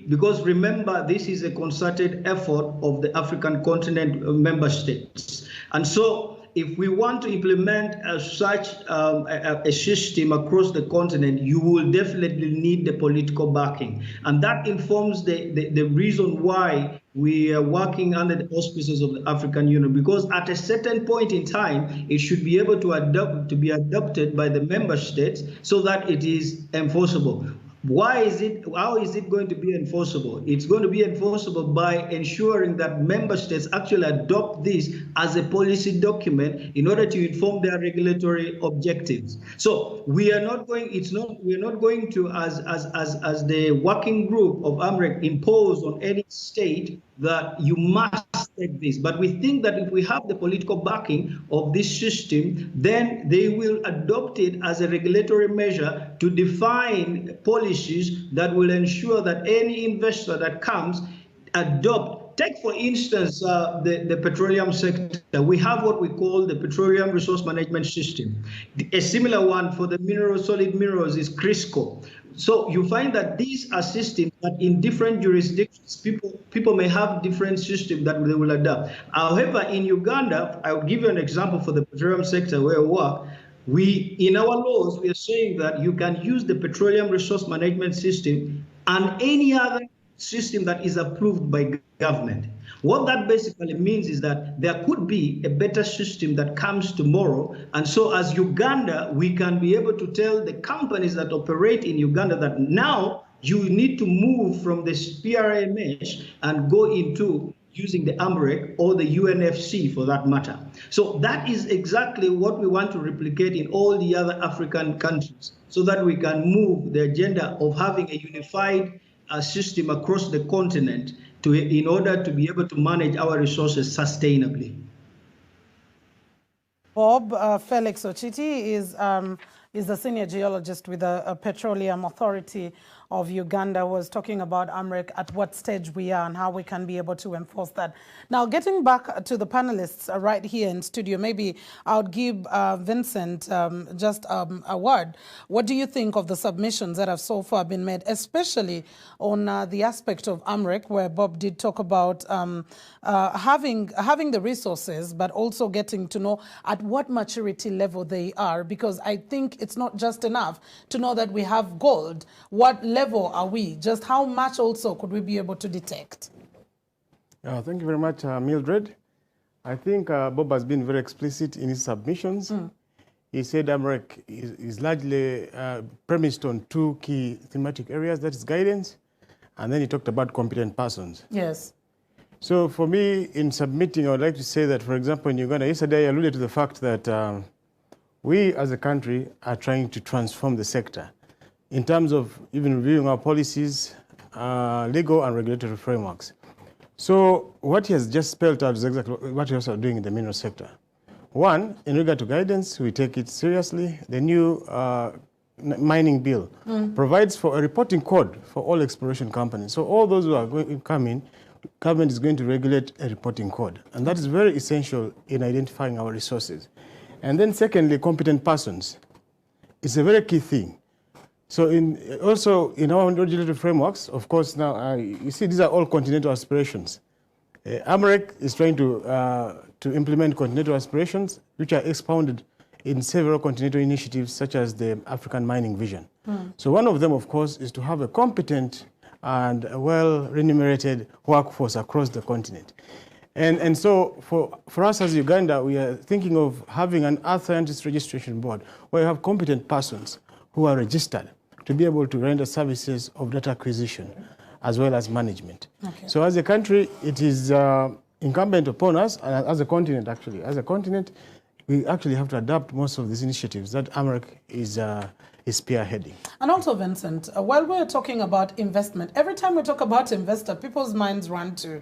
because remember, this is a concerted effort of the African continent member states. And so if we want to implement such a system across the continent, you will definitely need the political backing. And that informs the reason why we are working under the auspices of the African Union, because at a certain point in time, it should be able to be adopted by the member states so that it is enforceable. How is it going to be enforceable? It's going to be enforceable by ensuring that member states actually adopt this as a policy document in order to inform their regulatory objectives. So we are not going to, as the working group of AMREC, impose on any state that you must take this. But we think that if we have the political backing of this system, then they will adopt it as a regulatory measure to define policies that will ensure that any investor that comes adopt. Take, for instance, the petroleum sector. We have what we call the Petroleum Resource Management System. A similar one for the solid minerals is CRISCO. So you find that these are systems that in different jurisdictions, people may have different systems that they will adopt. However, in Uganda, I'll give you an example for the petroleum sector where we work. In our laws, we are saying that you can use the Petroleum Resource Management System and any other system that is approved by government. What that basically means is that there could be a better system that comes tomorrow. And so as Uganda, we can be able to tell the companies that operate in Uganda that now you need to move from the PRA mesh and go into using the AMREC or the UNFC for that matter. So that is exactly what we want to replicate in all the other African countries so that we can move the agenda of having a unified system across the continent in order to be able to manage our resources sustainably. Bob, Felix Ochiti is the senior geologist with the Petroleum Authority of Uganda, was talking about AMREC, at what stage we are and how we can be able to enforce that. Now, getting back to the panelists right here in studio, maybe I would give Vincent just a word. What do you think of the submissions that have so far been made, especially on the aspect of AMREC, where Bob did talk about having the resources, but also getting to know at what maturity level they are? Because I think it's not just enough to know that we have gold. What level are we? Just how much also could we be able to detect? Thank you very much, Mildred. I think Bob has been very explicit in his submissions. He said AMREC is largely premised on two key thematic areas, that is guidance, and then he talked about competent persons. Yes. So for me, in submitting, I would like to say that, for example, in Uganda, yesterday I alluded to the fact that we as a country are trying to transform the sector in terms of even reviewing our policies, legal and regulatory frameworks. So what he has just spelled out is exactly what we also are doing in the mineral sector. One, in regard to guidance, we take it seriously. The new mining bill provides for a reporting code for all exploration companies. So all those who are going to come in, government is going to regulate a reporting code. And that is very essential in identifying our resources. And then secondly, competent persons. It's a very key thing. So also in our regulatory frameworks, of course, now you see these are all continental aspirations. AMREC is trying to implement continental aspirations, which are expounded in several continental initiatives, such as the African Mining Vision. So one of them, of course, is to have a competent and well-remunerated workforce across the continent. And so for us as Uganda, we are thinking of having an earth scientist registration board where you have competent persons who are registered to be able to render services of data acquisition as well as management. Okay. So as a country, it is incumbent upon us, as a continent actually, we actually have to adapt most of these initiatives that AMREC is spearheading. And also, Vincent, while we're talking about investment, every time we talk about investor, people's minds run to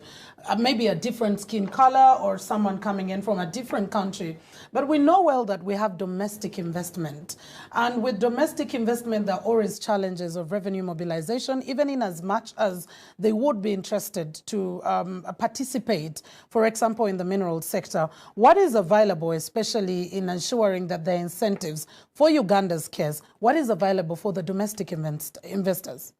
maybe a different skin color or someone coming in from a different country. But we know well that we have domestic investment. And with domestic investment, there are always challenges of revenue mobilization, even in as much as they would be interested to participate, for example, in the mineral sector. What is available, especially in ensuring that the incentives for Uganda's case, what is available for the domestic investors?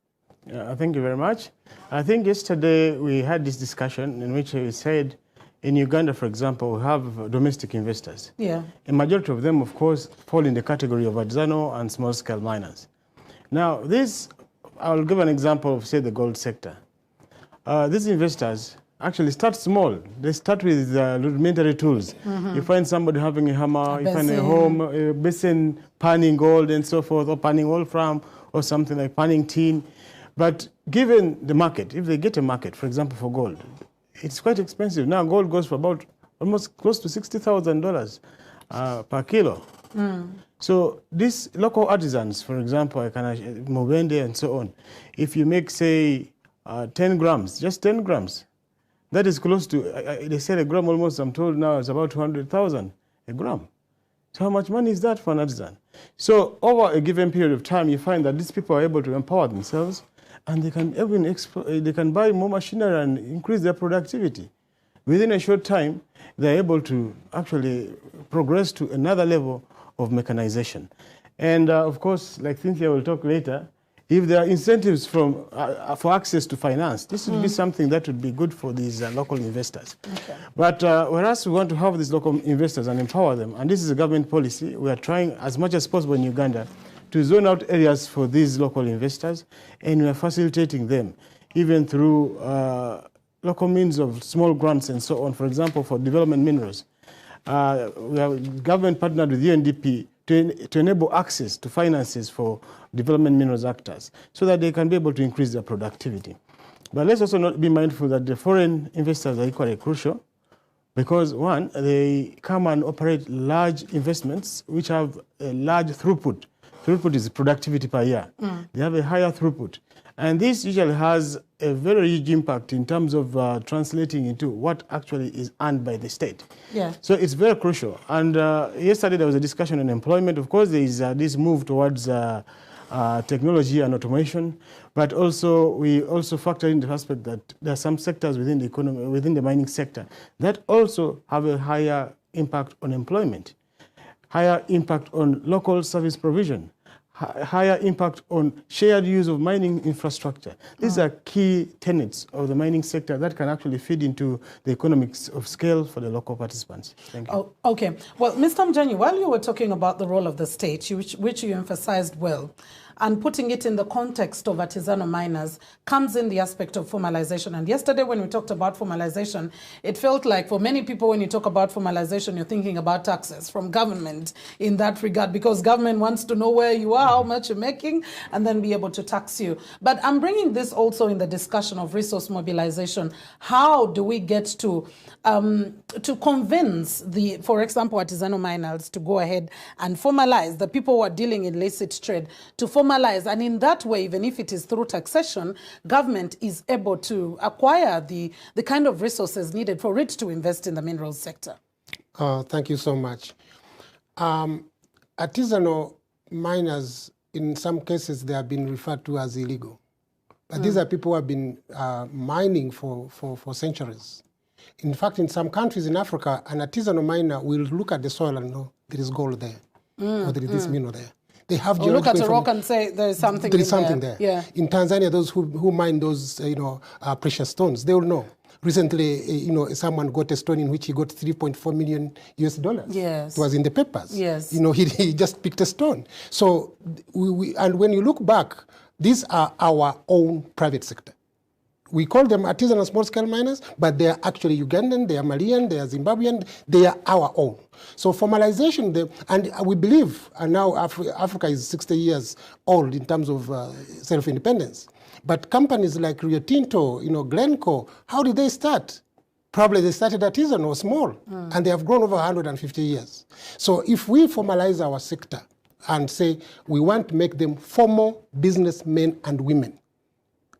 Thank you very much. I think yesterday we had this discussion in which we said in Uganda, for example, we have domestic investors. Yeah. A majority of them, of course, fall in the category of artisanal and small-scale miners. Now, I'll give an example of, say, the gold sector. These investors actually start small. They start with rudimentary tools. Mm-hmm. You find somebody having a hammer, you find a home, a basin, panning gold and so forth, or panning wolfram, or something like panning tin. But given the market, if they get a market, for example, for gold, it's quite expensive. Now gold goes for about almost close to $60,000 per kilo. Mm. So these local artisans, for example, Mubende and so on, if you make, say, 10 grams, just 10 grams, that is close to, they said a gram almost, I'm told now, is about 200,000 a gram. So how much money is that for an artisan? So over a given period of time, you find that these people are able to empower themselves, and they can even they can buy more machinery and increase their productivity. Within a short time, they're able to actually progress to another level of mechanization. And of course, like Cynthia will talk later, if there are incentives for access to finance, this would be something that would be good for these local investors. Okay. But whereas we want to have these local investors and empower them, and this is a government policy, we are trying as much as possible in Uganda to zone out areas for these local investors, and we are facilitating them, even through local means of small grants and so on. For example, for development minerals, we have government partnered with UNDP to enable access to finances for development minerals actors so that they can be able to increase their productivity. But let's also not be mindful that the foreign investors are equally crucial because, one, they come and operate large investments which have a large throughput. Throughput is productivity per year. They have a higher throughput. And this usually has a very huge impact in terms of translating into what actually is earned by the state. Yeah. So it's very crucial. And yesterday there was a discussion on employment. Of course, there is this move towards technology and automation, but also we also factor in the aspect that there are some sectors within the economy, within the mining sector, that also have a higher impact on employment, higher impact on local service provision, higher impact on shared use of mining infrastructure. These are key tenets of the mining sector that can actually feed into the economics of scale for the local participants. Thank you. Oh, okay. Well, Mr. Mjanyi, while you were talking about the role of the state, which you emphasized well, and putting it in the context of artisanal miners comes in the aspect of formalization. And yesterday when we talked about formalization, it felt like for many people when you talk about formalization, you're thinking about taxes from government in that regard, because government wants to know where you are, how much you're making, and then be able to tax you. But I'm bringing this also in the discussion of resource mobilization. How do we get to convince for example, artisanal miners to go ahead and formalize, the people who are dealing in illicit trade, to formalize, and in that way, even if it is through taxation, government is able to acquire the kind of resources needed for it to invest in the minerals sector? Thank you so much. Artisanal miners, in some cases, they have been referred to as illegal. But these are people who have been mining for centuries. In fact, in some countries in Africa, an artisanal miner will look at the soil and know there is gold there, or there is this mineral there. They have look at a rock and say there is something. There is something there. Yeah. In Tanzania, those who mine those precious stones, they will know. Recently, someone got a stone in which he got $3.4 million US. Yes. It was in the papers. Yes. He just picked a stone. So and when you look back, these are our own private sector. We call them artisanal small-scale miners, but they are actually Ugandan, they are Malian, they are Zimbabwean, they are our own. So formalization, and we believe, and now Africa is 60 years old in terms of self-independence. But companies like Rio Tinto, Glencore, how did they start? Probably they started artisanal or small, and they have grown over 150 years. So if we formalize our sector and say we want to make them formal businessmen and women,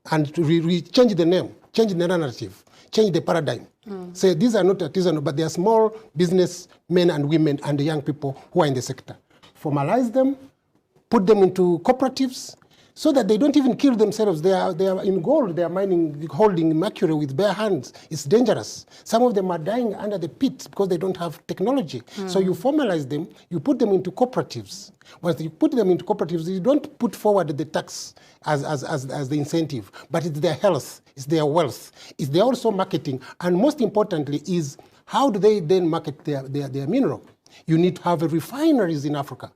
and to change the name, change the narrative, change the paradigm. Say these are not artisanal, but they are small business men and women and the young people who are in the sector. Formalize them, put them into cooperatives, so that they don't even kill themselves. They are in gold, they are mining, holding mercury with bare hands. It's dangerous. Some of them are dying under the pit because they don't have technology. So you formalize them, you put them into cooperatives. Once you put them into cooperatives, you don't put forward the tax as the incentive, but it's their health, it's their wealth, it's their also marketing, and most importantly is how do they then market their mineral? You need to have refineries in Africa.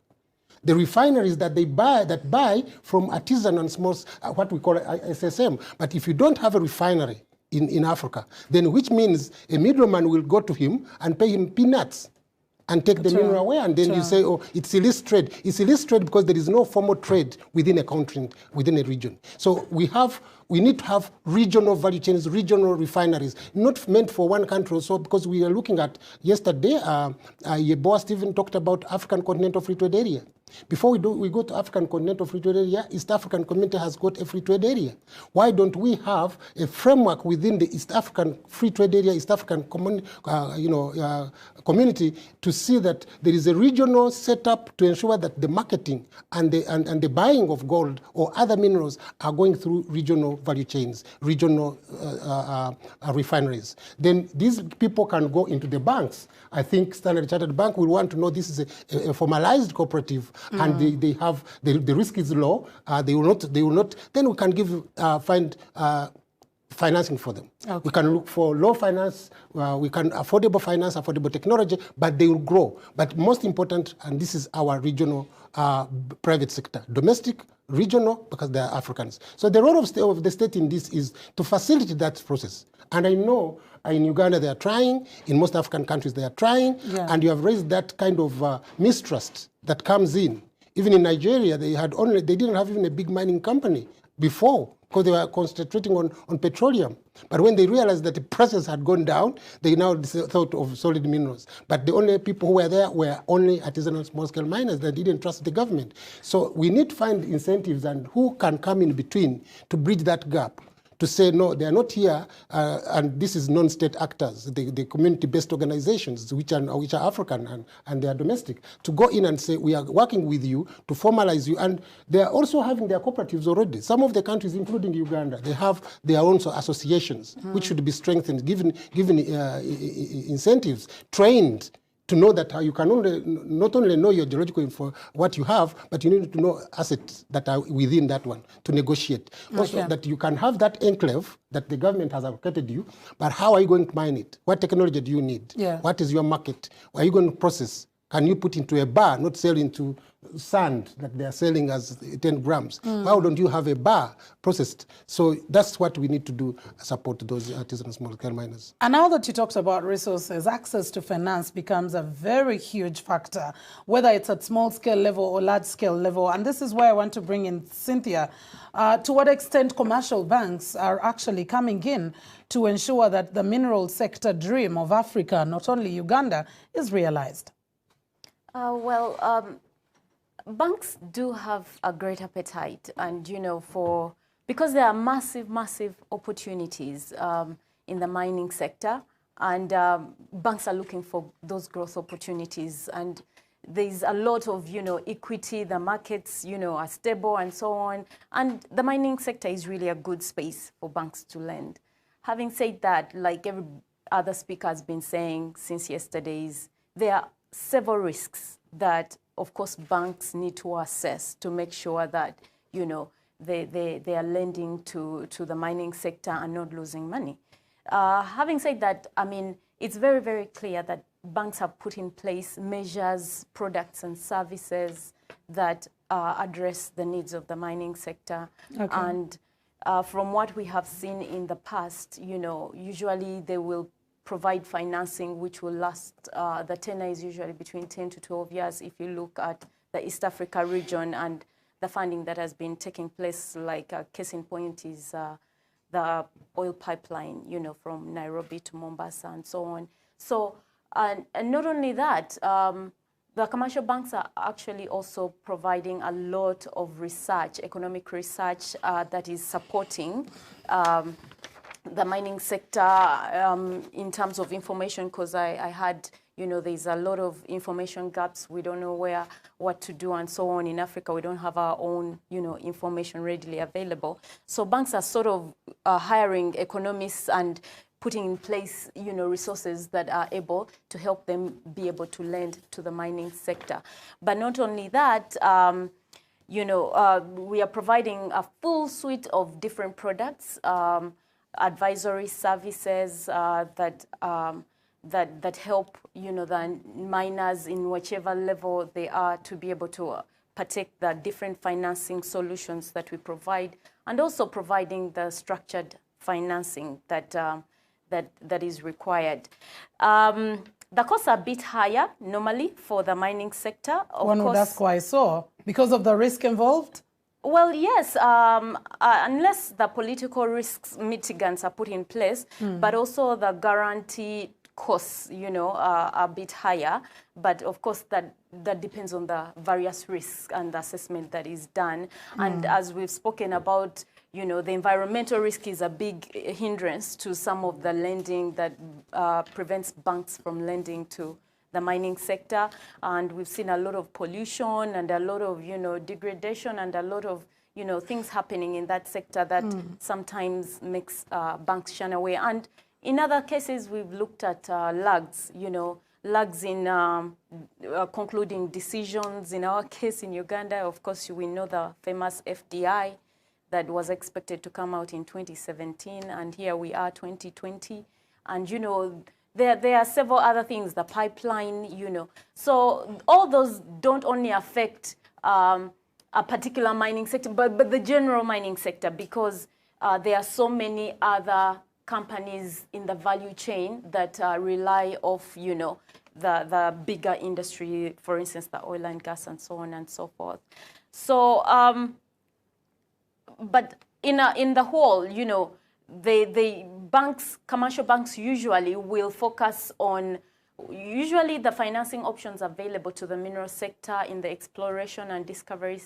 The refineries that buy from artisan and small, what we call SSM. But if you don't have a refinery in Africa, then which means a middleman will go to him and pay him peanuts and take the mineral away, and then you say, oh, it's illicit trade. It's illicit trade because there is no formal trade within a country, within a region. So we need to have regional value chains, regional refineries, not meant for one country or so, because we are looking at, yesterday, Yeboah Stephen talked about African Continental Free Trade Area. Before we go to African Continental Free Trade Area, East African Community has got a free trade area. Why don't we have a framework within the East African Free Trade Area, East African community, to see that there is a regional setup to ensure that the marketing and the buying of gold or other minerals are going through regional value chains, regional refineries. Then these people can go into the banks. I think Standard Chartered Bank will want to know this is a formalized cooperative, and they have the risk is low. They will not. Then we can find financing for them. Okay. We can look for low finance. We can affordable finance, affordable technology, but they will grow. But most important, and this is our regional private sector, domestic, regional, because they are Africans. So the role of the state in this is to facilitate that process. And I know in Uganda they are trying, in most African countries they are trying, and you have raised that kind of mistrust that comes in. Even in Nigeria, they didn't have even a big mining company before, because they were concentrating on petroleum. But when they realized that the prices had gone down, they now thought of solid minerals. But the only people who were there were only artisanal small-scale miners that didn't trust the government. So we need to find incentives and who can come in between to bridge that gap, to say, no, they are not here, and this is non-state actors, the community-based organizations, which are African and they are domestic, to go in and say, we are working with you to formalize you. And they are also having their cooperatives already. Some of the countries, including Uganda, they have their own associations, which should be strengthened, given incentives, trained, to know that you can not only know your geological info, what you have, but you need to know assets that are within that one to negotiate. Also, that you can have that enclave that the government has allocated you, but how are you going to mine it? What technology do you need? What is your market? Are you going to process? Can you put into a bar, not sell into sand that they are selling as 10 grams? Why don't you have a bar processed? So that's what we need to do, support those artisanal small-scale miners. And now that you talked about resources, access to finance becomes a very huge factor, whether it's at small-scale level or large-scale level. And this is where I want to bring in Cynthia. To what extent commercial banks are actually coming in to ensure that the mineral sector dream of Africa, not only Uganda, is realized? Banks do have a great appetite, and because there are massive opportunities in the mining sector, and banks are looking for those growth opportunities, and there's a lot of equity. The markets are stable and so on, and the mining sector is really a good space for banks to lend. Having said that, like every other speaker has been saying since yesterday's, there are several risks that, of course, banks need to assess to make sure that, they are lending to the mining sector and not losing money. Having said that, I mean, it's very, very clear that banks have put in place measures, products and services that address the needs of the mining sector. And from what we have seen in the past, usually they will provide financing which will last, the tenure is usually between 10 to 12 years if you look at the East Africa region and the funding that has been taking place, like a case in point is the oil pipeline, from Nairobi to Mombasa and so on. So, and not only that, the commercial banks are actually also providing a lot of research, economic research that is supporting the mining sector in terms of information, because I had, there's a lot of information gaps. We don't know what to do and so on. In Africa, we don't have our own, information readily available. So banks are sort of hiring economists and putting in place, resources that are able to help them be able to lend to the mining sector. But not only that, we are providing a full suite of different products, advisory services that help, the miners in whichever level they are to be able to partake the different financing solutions that we provide, and also providing the structured financing that is required. The costs are a bit higher normally for the mining sector. One would ask why so? Because of the risk involved? Well, yes, unless the political risks mitigants are put in place, but also the guarantee costs, are a bit higher. But of course, that depends on the various risks and the assessment that is done. And as we've spoken about, the environmental risk is a big hindrance to some of the lending that prevents banks from lending to the mining sector. And we've seen a lot of pollution and a lot of, degradation and a lot of, things happening in that sector that sometimes makes banks shun away. And in other cases, we've looked at lags, lags in concluding decisions. In our case in Uganda, of course, we know the famous FDI that was expected to come out in 2017, and here we are 2020. And, there are several other things, the pipeline, So all those don't only affect a particular mining sector, but the general mining sector, because there are so many other companies in the value chain that rely off, the bigger industry, for instance, the oil and gas and so on and so forth. So, but in the whole, the banks, commercial banks usually will focus on the financing options available to the mineral sector in the exploration and discovery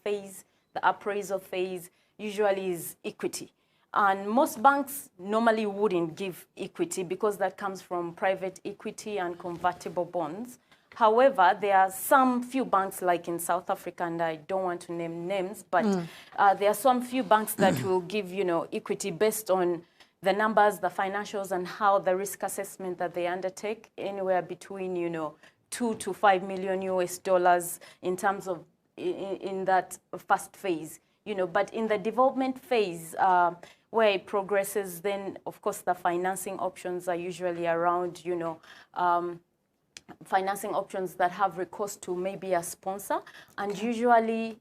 phase, the appraisal phase, usually is equity. And most banks normally wouldn't give equity because that comes from private equity and convertible bonds. However, there are some few banks, like in South Africa, and I don't want to name names, but there are some few banks that will give, equity based on the numbers, the financials, and how the risk assessment that they undertake, anywhere between, $2 to $5 million US in terms of in that first phase, But in the development phase, where it progresses, then of course the financing options are usually around, financing options that have recourse to maybe a sponsor, and usually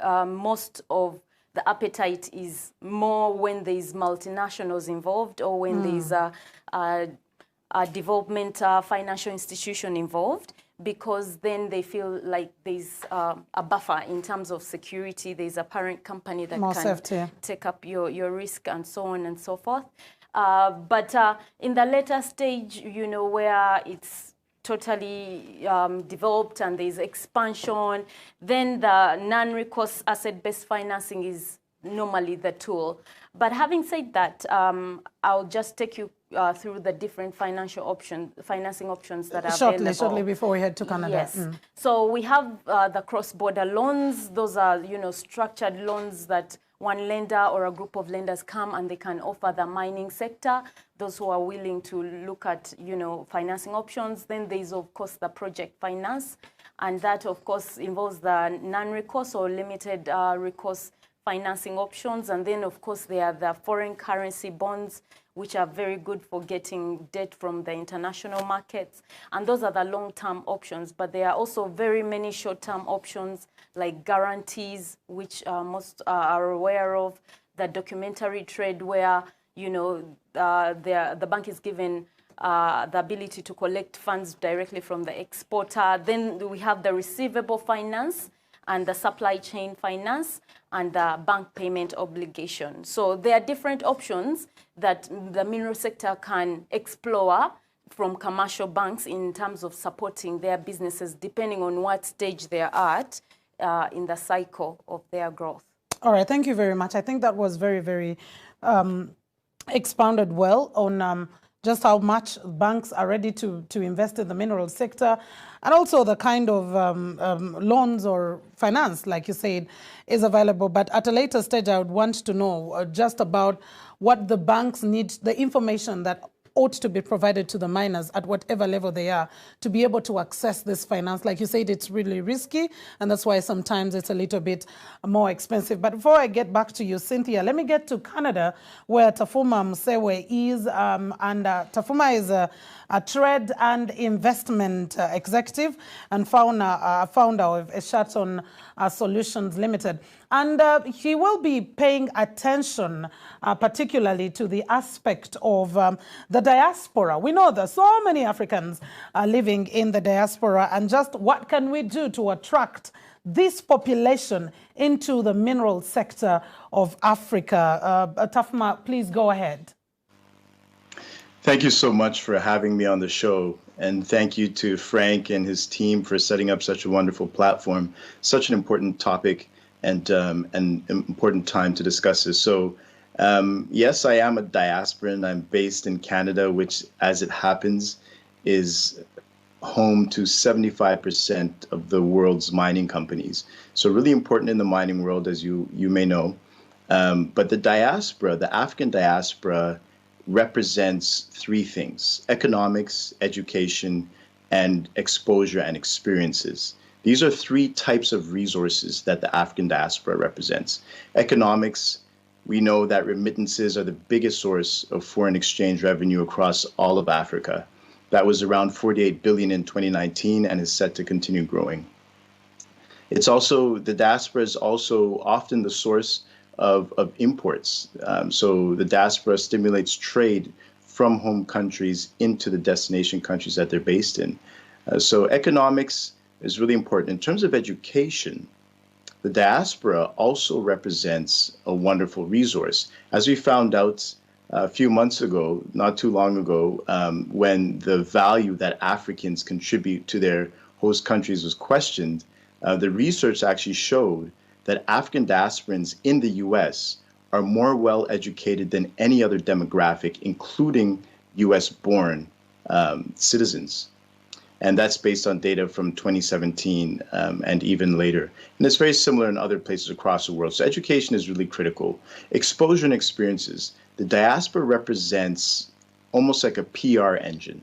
most of the appetite is more when there's multinationals involved or when there's a development financial institution involved, because then they feel like there's a buffer in terms of security. There's a parent company that can take up your risk and so on and so forth. But in the later stage, where it's totally developed and there's expansion, then the non-recourse asset-based financing is normally the tool. But having said that, I'll just take you through the different financing options that are available. Shortly before we head to Canada. Yes. So we have the cross-border loans. Those are, structured loans that one lender or a group of lenders come and they can offer the mining sector, those who are willing to look at, financing options. Then there's, of course, the project finance. And that, of course, involves the non-recourse or limited recourse financing options. And then, of course, there are the foreign currency bonds, which are very good for getting debt from the international markets. And those are the long-term options. But there are also very many short-term options, like guarantees, which most are aware of. the documentary trade where, you know, the bank is given the ability to collect funds directly from the exporter. Then we have the receivable finance and the supply chain finance and the bank payment obligation. So there are different options that the mineral sector can explore from commercial banks in terms of supporting their businesses, depending on what stage they're at in the cycle of their growth. All right, thank you very much. I think that was very, very expounded well on just how much banks are ready to invest in the mineral sector, and also the kind of loans or finance, like you said, is available. But at a later stage, I would want to know just about what the banks need, the information that ought to be provided to the miners at whatever level they are to be able to access this finance. Like you said, it's really risky, and that's why sometimes it's a little bit more expensive. But before I get back to you, Cynthia, let me get to Canada, where Tafuma Msewe is. Tafuma is a trade and investment executive and founder of Eshaton Solutions Limited. And he will be paying attention particularly to the aspect of the diaspora. We know that so many Africans are living in the diaspora, and just what can we do to attract this population into the mineral sector of Africa? Tafuma, please go ahead. Thank you so much for having me on the show. And thank you to Frank and his team for setting up such a wonderful platform, such an important topic and an important time to discuss this. So yes, I am a diasporan. I'm based in Canada, which, as it happens, is home to 75% of the world's mining companies. So really important in the mining world, as you may know. But the diaspora, the African diaspora, represents three things: economics, education, and exposure and experiences. These are three types of resources that the African diaspora represents. Economics, we know that remittances are the biggest source of foreign exchange revenue across all of Africa. That was around 48 billion in 2019 and is set to continue growing. It's also, the diaspora is also often the source of imports. So the diaspora stimulates trade from home countries into the destination countries that they're based in. So economics is really important. In terms of education, the diaspora also represents a wonderful resource. As we found out a few months ago, not too long ago, when the value that Africans contribute to their host countries was questioned, the research actually showed that African diasporans in the US are more well educated than any other demographic, including US-born citizens. And that's based on data from 2017 and even later. And it's very similar in other places across the world. So education is really critical. Exposure and experiences. The diaspora represents almost like a PR engine.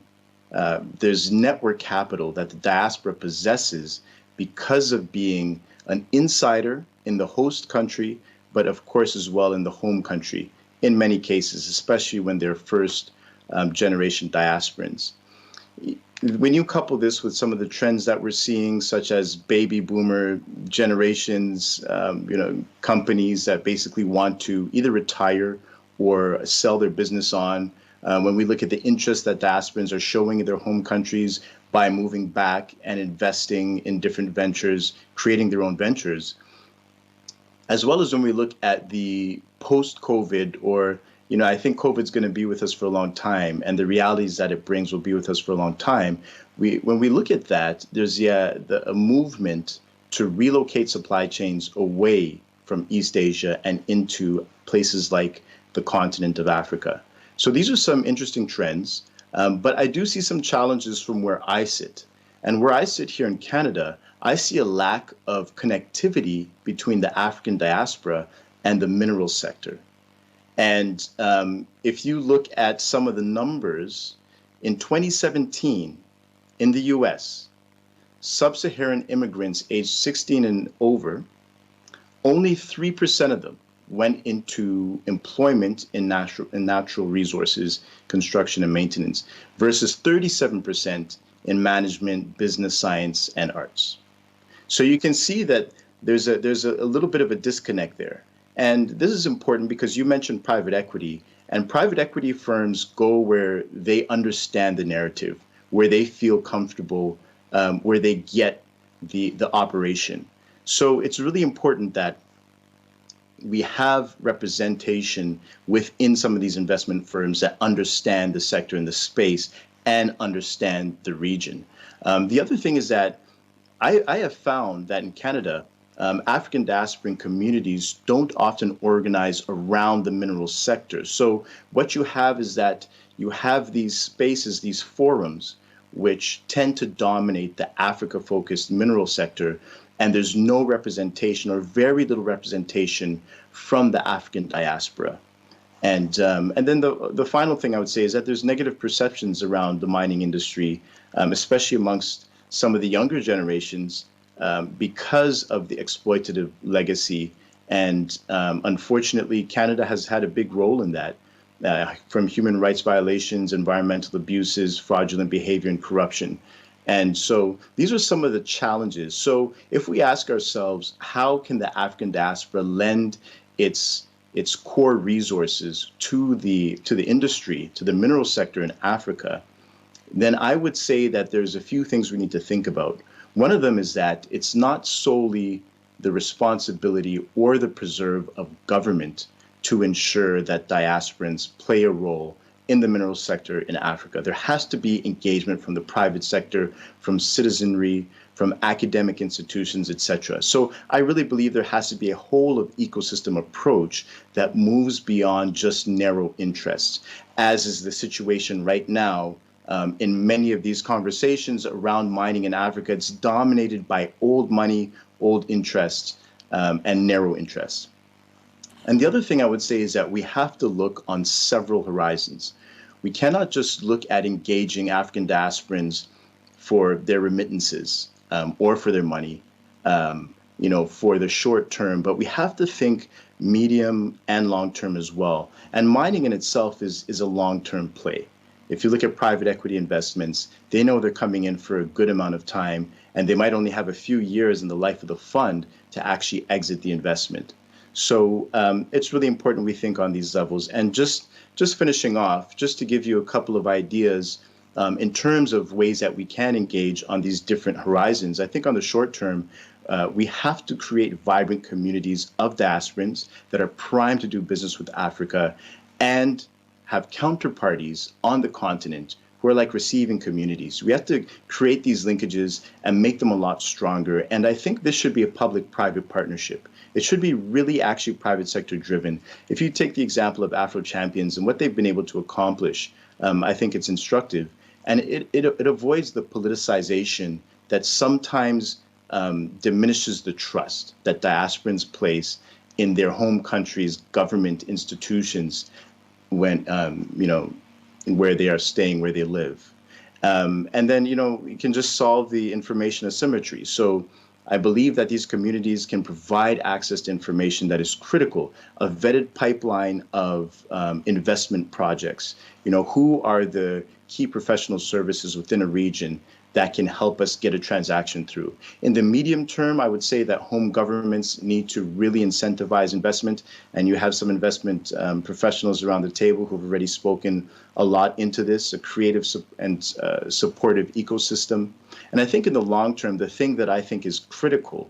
There's network capital that the diaspora possesses because of being an insider in the host country, but of course as well in the home country, in many cases, especially when they're first generation diasporans. When you couple this with some of the trends that we're seeing, such as baby boomer generations, companies that basically want to either retire or sell their business on, when we look at the interest that diasporans are showing in their home countries by moving back and investing in different ventures, creating their own ventures, as well as when we look at the post-COVID, or I think COVID's going to be with us for a long time, and the realities that it brings will be with us for a long time. When we look at that, there's a movement to relocate supply chains away from East Asia and into places like the continent of Africa. So these are some interesting trends, but I do see some challenges from where I sit. And where I sit here in Canada, I see a lack of connectivity between the African diaspora and the mineral sector. And if you look at some of the numbers, in 2017, in the US, sub-Saharan immigrants aged 16 and over, only 3% of them went into employment in natural resources, construction and maintenance, versus 37% in management, business science, and arts. So you can see that there's a little bit of a disconnect there. And this is important because you mentioned private equity, and private equity firms go where they understand the narrative, where they feel comfortable, where they get the operation. So it's really important that we have representation within some of these investment firms that understand the sector and the space and understand the region. The other thing is that I have found that in Canada, African diasporan communities don't often organize around the mineral sector. So what you have is that you have these spaces, these forums, which tend to dominate the Africa-focused mineral sector, and there's no representation or very little representation from the African diaspora. And then the final thing I would say is that there's negative perceptions around the mining industry, especially amongst some of the younger generations, because of the exploitative legacy. And unfortunately, Canada has had a big role in that, from human rights violations, environmental abuses, fraudulent behavior, and corruption. And so these are some of the challenges. So if we ask ourselves, how can the African diaspora lend its core resources to the industry, to the mineral sector in Africa, then I would say that there's a few things we need to think about. One of them is that it's not solely the responsibility or the preserve of government to ensure that diasporans play a role in the mineral sector in Africa. There has to be engagement from the private sector, from citizenry, from academic institutions, etc. So I really believe there has to be a whole of ecosystem approach that moves beyond just narrow interests, as is the situation right now. In many of these conversations around mining in Africa, it's dominated by old money, old interests, and narrow interests. And the other thing I would say is that we have to look on several horizons. We cannot just look at engaging African diasporans for their remittances or for their money, for the short term, but we have to think medium and long term as well. And mining in itself is a long-term play. If you look at private equity investments, they know they're coming in for a good amount of time, and they might only have a few years in the life of the fund to actually exit the investment. So it's really important we think on these levels. And just finishing off, just to give you a couple of ideas in terms of ways that we can engage on these different horizons. I think on the short term, we have to create vibrant communities of diasporans that are primed to do business with Africa and have counterparties on the continent who are like receiving communities. We have to create these linkages and make them a lot stronger. And I think this should be a public-private partnership. It should be really actually private sector driven. If you take the example of Afro Champions and what they've been able to accomplish, I think it's instructive. And it avoids the politicization that sometimes diminishes the trust that diasporans place in their home countries' government institutions when, where they are staying, where they live. And then, you can just solve the information asymmetry. So I believe that these communities can provide access to information that is critical, a vetted pipeline of investment projects. Who are the key professional services within a region that can help us get a transaction through. In the medium term, I would say that home governments need to really incentivize investment, and you have some investment professionals around the table who've already spoken a lot into this, a creative and supportive ecosystem. And I think in the long term, the thing that I think is critical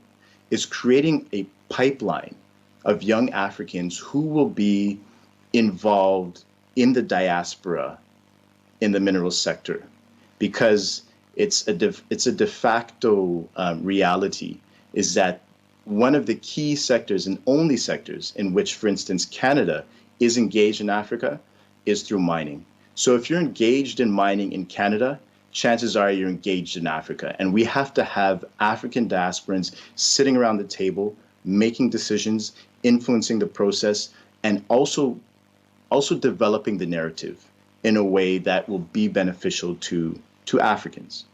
is creating a pipeline of young Africans who will be involved in the diaspora in the mineral sector, because it's a de facto reality is that one of the key sectors and only sectors in which, for instance, Canada is engaged in Africa is through mining. So if you're engaged in mining in Canada, chances are you're engaged in Africa. And we have to have African diasporans sitting around the table, making decisions, influencing the process, and also developing the narrative in a way that will be beneficial to Africans.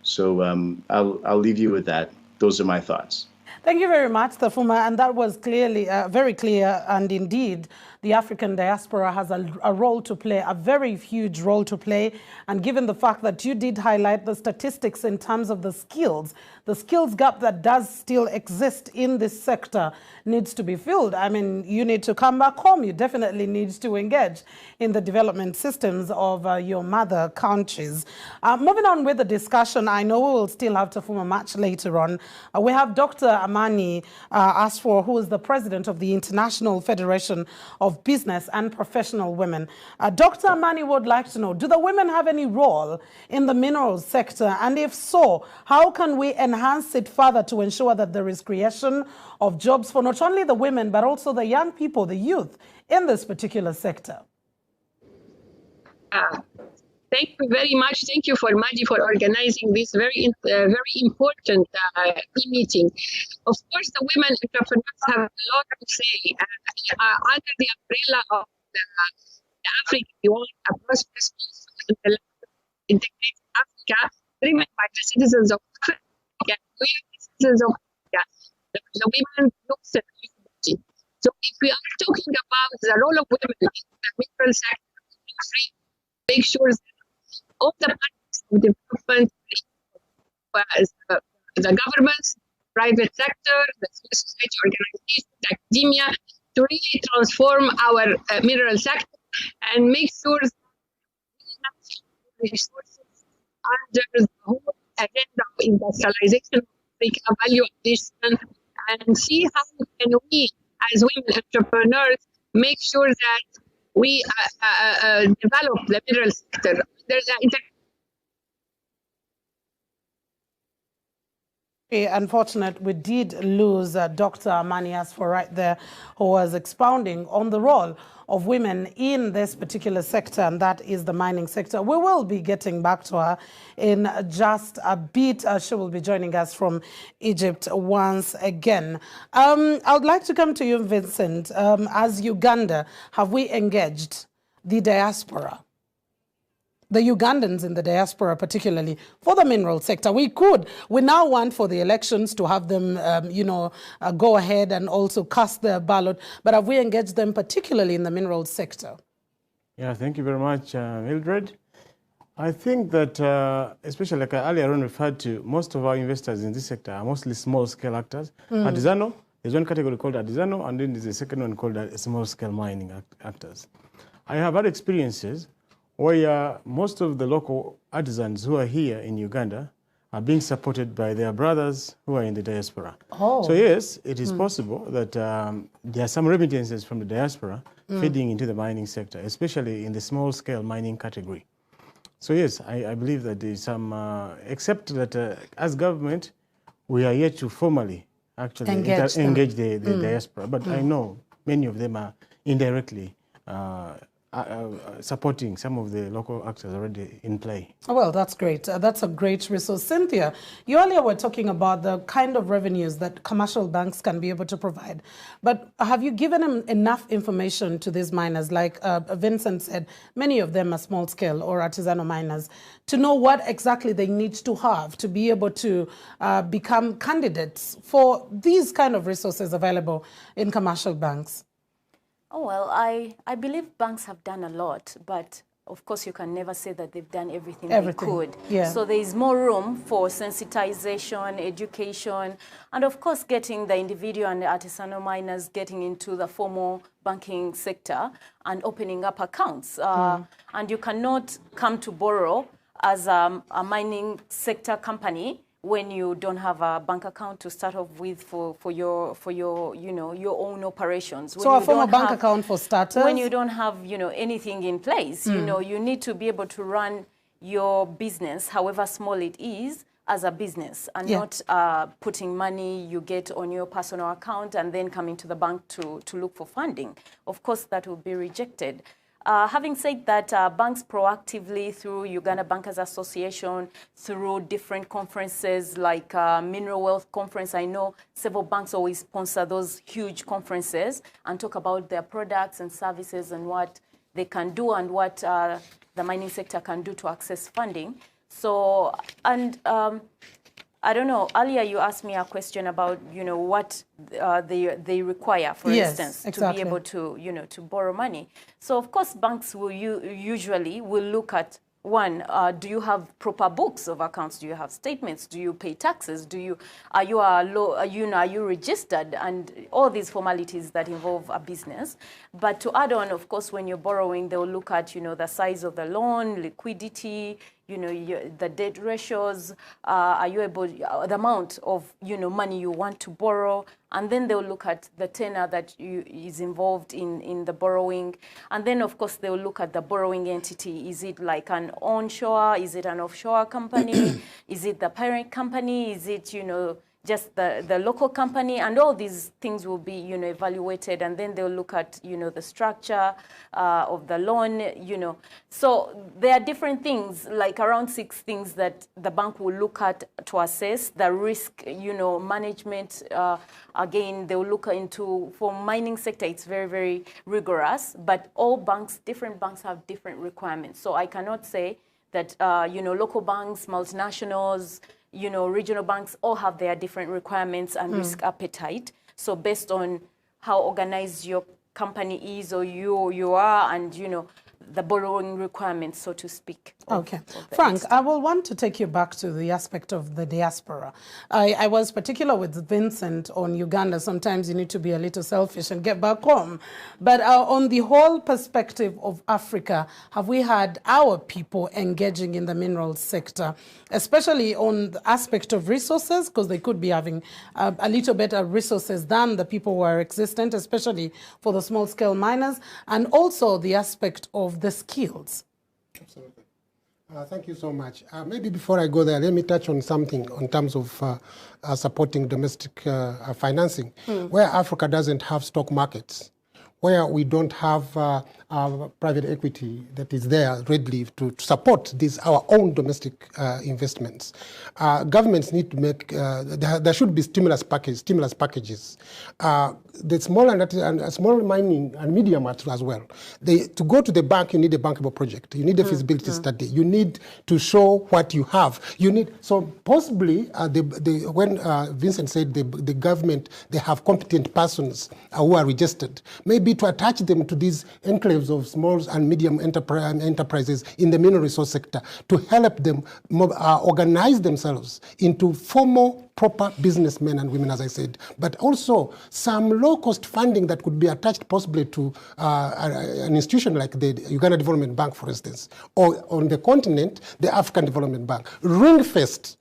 So I'll leave you with that. Those are my thoughts. Thank you very much, Tafuma. And that was clearly very clear. And indeed, the African diaspora has a role to play, a very huge role to play. And given the fact that you did highlight the statistics in terms of the skills gap that does still exist in this sector needs to be filled. I mean, you need to come back home. You definitely need to engage in the development systems of your mother countries. Moving on with the discussion, I know we will still have to form a match later on. We have Dr. Amani Asfor, who is the president of the International Federation of Business and Professional Women. Dr. Amani would like to know, do the women have any role in the minerals sector? And if so, how can we enhance it further to ensure that there is creation of jobs for not only the women, but also the young people, the youth in this particular sector? Thank you very much. Thank you for MADI for organizing this very important meeting. Of course, the women entrepreneurs have a lot to say. Under the umbrella of the Africa, we want a prosperous, peaceful, integrated Africa, driven by the citizens of Africa. We are the citizens of Africa. The women look at the So if we are talking about the role of women in the mineral sector, make sure that all the parties of development, the governments, private sector, the civil society organizations, academia, to really transform our mineral sector and make sure that we have resources under the whole agenda of industrialization, value addition, and see how can we, as women entrepreneurs, make sure that we develop the mineral sector. Unfortunate, we did lose Dr. Amani Asfor right there, who was expounding on the role of women in this particular sector, and that is the mining sector. We will be getting back to her in just a bit. She will be joining us from Egypt once again. I would like to come to you, Vincent. As Uganda, have we engaged the diaspora? The Ugandans in the diaspora, particularly for the mineral sector. We now want for the elections to have them, go ahead and also cast their ballot. But have we engaged them particularly in the mineral sector? Yeah, thank you very much, Mildred. I think that, especially like I earlier on referred to, most of our investors in this sector are mostly small-scale actors. Artisanal, there's one category called artisanal, and then there's a second one called small-scale mining actors. I have had experiences where most of the local artisans who are here in Uganda are being supported by their brothers who are in the diaspora. Oh. So yes, it is possible that there are some remittances from the diaspora feeding into the mining sector, especially in the small-scale mining category. So yes, I believe that there is some, except that as government, we are yet to formally actually engage the diaspora. But I know many of them are indirectly supporting some of the local actors already in play. Well, that's great. That's a great resource. Cynthia, you earlier were talking about the kind of revenues that commercial banks can be able to provide. But have you given them enough information to these miners? Like Vincent said, many of them are small-scale or artisanal miners, to know what exactly they need to have to be able to become candidates for these kind of resources available in commercial banks. Oh, well, I believe banks have done a lot, but of course you can never say that they've done everything they could. Yeah. So there is more room for sensitization, education, and of course getting the individual and the artisanal miners getting into the formal banking sector and opening up accounts. And you cannot come to borrow as a mining sector company when you don't have a bank account to start off with for your your own operations. When so a formal bank account for starters? When you don't have anything in place, you need to be able to run your business, however small it is, as a business, and not putting money you get on your personal account and then coming to the bank to look for funding. Of course, that will be rejected. Having said that, banks proactively through Uganda Bankers Association, through different conferences like Mineral Wealth Conference, I know several banks always sponsor those huge conferences and talk about their products and services and what they can do and what the mining sector can do to access funding. So, and I don't know, earlier you asked me a question about, what they require, for instance, exactly. to be able to, to borrow money. So of course, banks will usually look at, one, do you have proper books of accounts? Do you have statements? Do you pay taxes? Are you registered? And all these formalities that involve a business. But to add on, of course, when you're borrowing, they'll look at, the size of the loan, liquidity, the debt ratios, are you able, the amount of, money you want to borrow, and then they'll look at the tenor that is involved in the borrowing. And then, of course, they'll look at the borrowing entity. Is it like an onshore? Is it an offshore company? Is it the parent company? Is it, just the local company? And all these things will be, evaluated. And then they'll look at, the structure of the loan, So there are different things, like around 6 things that the bank will look at to assess the risk, management. Again, they will look into, for mining sector, it's very, very rigorous. But all banks, different banks have different requirements. So I cannot say that, local banks, multinationals, regional banks all have their different requirements and risk appetite. So based on how organized your company is or you are, and, the borrowing requirements, so to speak. Okay. Frank, I will want to take you back to the aspect of the diaspora. I was particular with Vincent on Uganda. Sometimes you need to be a little selfish and get back home. But on the whole perspective of Africa, have we had our people engaging in the mineral sector, especially on the aspect of resources, because they could be having a little better resources than the people who are existent, especially for the small-scale miners, and also the aspect of the skills? Absolutely. Thank you so much. Maybe before I go there, let me touch on something in terms of supporting domestic financing, where Africa doesn't have stock markets, where we don't have private equity that is there readily to support our own domestic investments. Governments need to make, there should be stimulus packages. The small and small mining and medium as well. To go to the bank, you need a bankable project. You need a feasibility study. You need to show what you have. So possibly, when Vincent said the government, they have competent persons who are registered, maybe to attach them to these enclaves of small and medium enterprises in the mineral resource sector to help them organize themselves into formal, proper businessmen and women, as I said, but also some low-cost funding that could be attached possibly to an institution like the Uganda Development Bank, for instance, or on the continent, the African Development Bank. Ring-fenced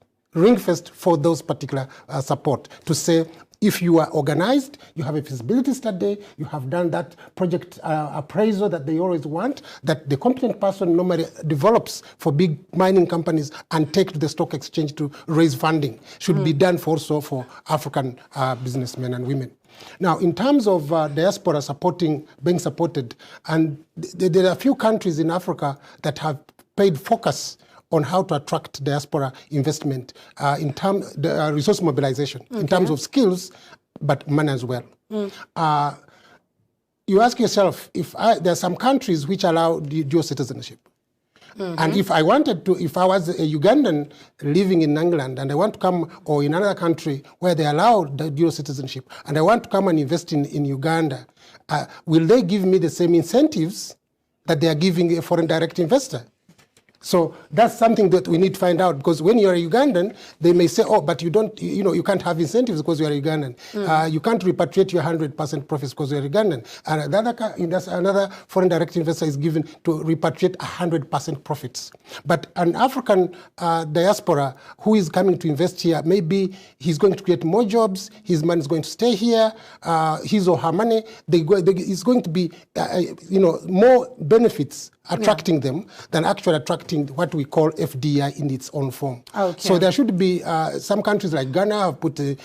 for those particular support to say, if you are organized, you have a feasibility study, you have done that project appraisal that they always want, that the competent person normally develops for big mining companies and take to the stock exchange to raise funding, should be done also for African businessmen and women. Now, in terms of diaspora being supported, and there are a few countries in Africa that have paid focus on how to attract diaspora investment in terms of resource mobilization, in terms of skills, but money as well. You ask yourself, there are some countries which allow dual citizenship. And if I was a Ugandan living in England and I want to come, or in another country where they allow the dual citizenship, and I want to come and invest in Uganda, will they give me the same incentives that they are giving a foreign direct investor? So that's something that we need to find out, because when you're a Ugandan, they may say, oh, but you you can't have incentives because you're a Ugandan. You can't repatriate your 100% profits because you're a Ugandan. And another foreign direct investor is given to repatriate 100% profits. But an African diaspora who is coming to invest here, maybe he's going to create more jobs, his money is going to stay here, his or her money, is going to be, more benefits attracting them than actually attracting what we call FDI in its own form. So there should be some countries like Ghana have put, to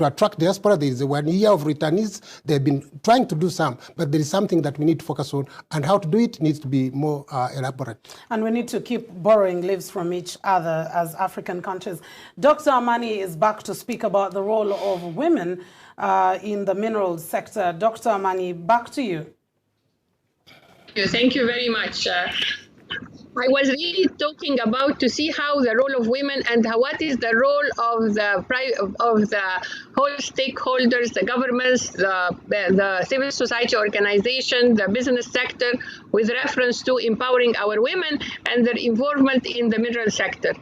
attract diaspora. There is a 1 year of returnees. They've been trying to do some, but there is something that we need to focus on, and how to do it needs to be more elaborate. And we need to keep borrowing lives from each other as African countries. Dr. Amani is back to speak about the role of women in the minerals sector. Dr. Amani, back to you. Thank you very much. I was really talking about to see how the role of women and what is the role of the whole stakeholders, the governments, the civil society organization, the business sector, with reference to empowering our women and their involvement in the mineral sector.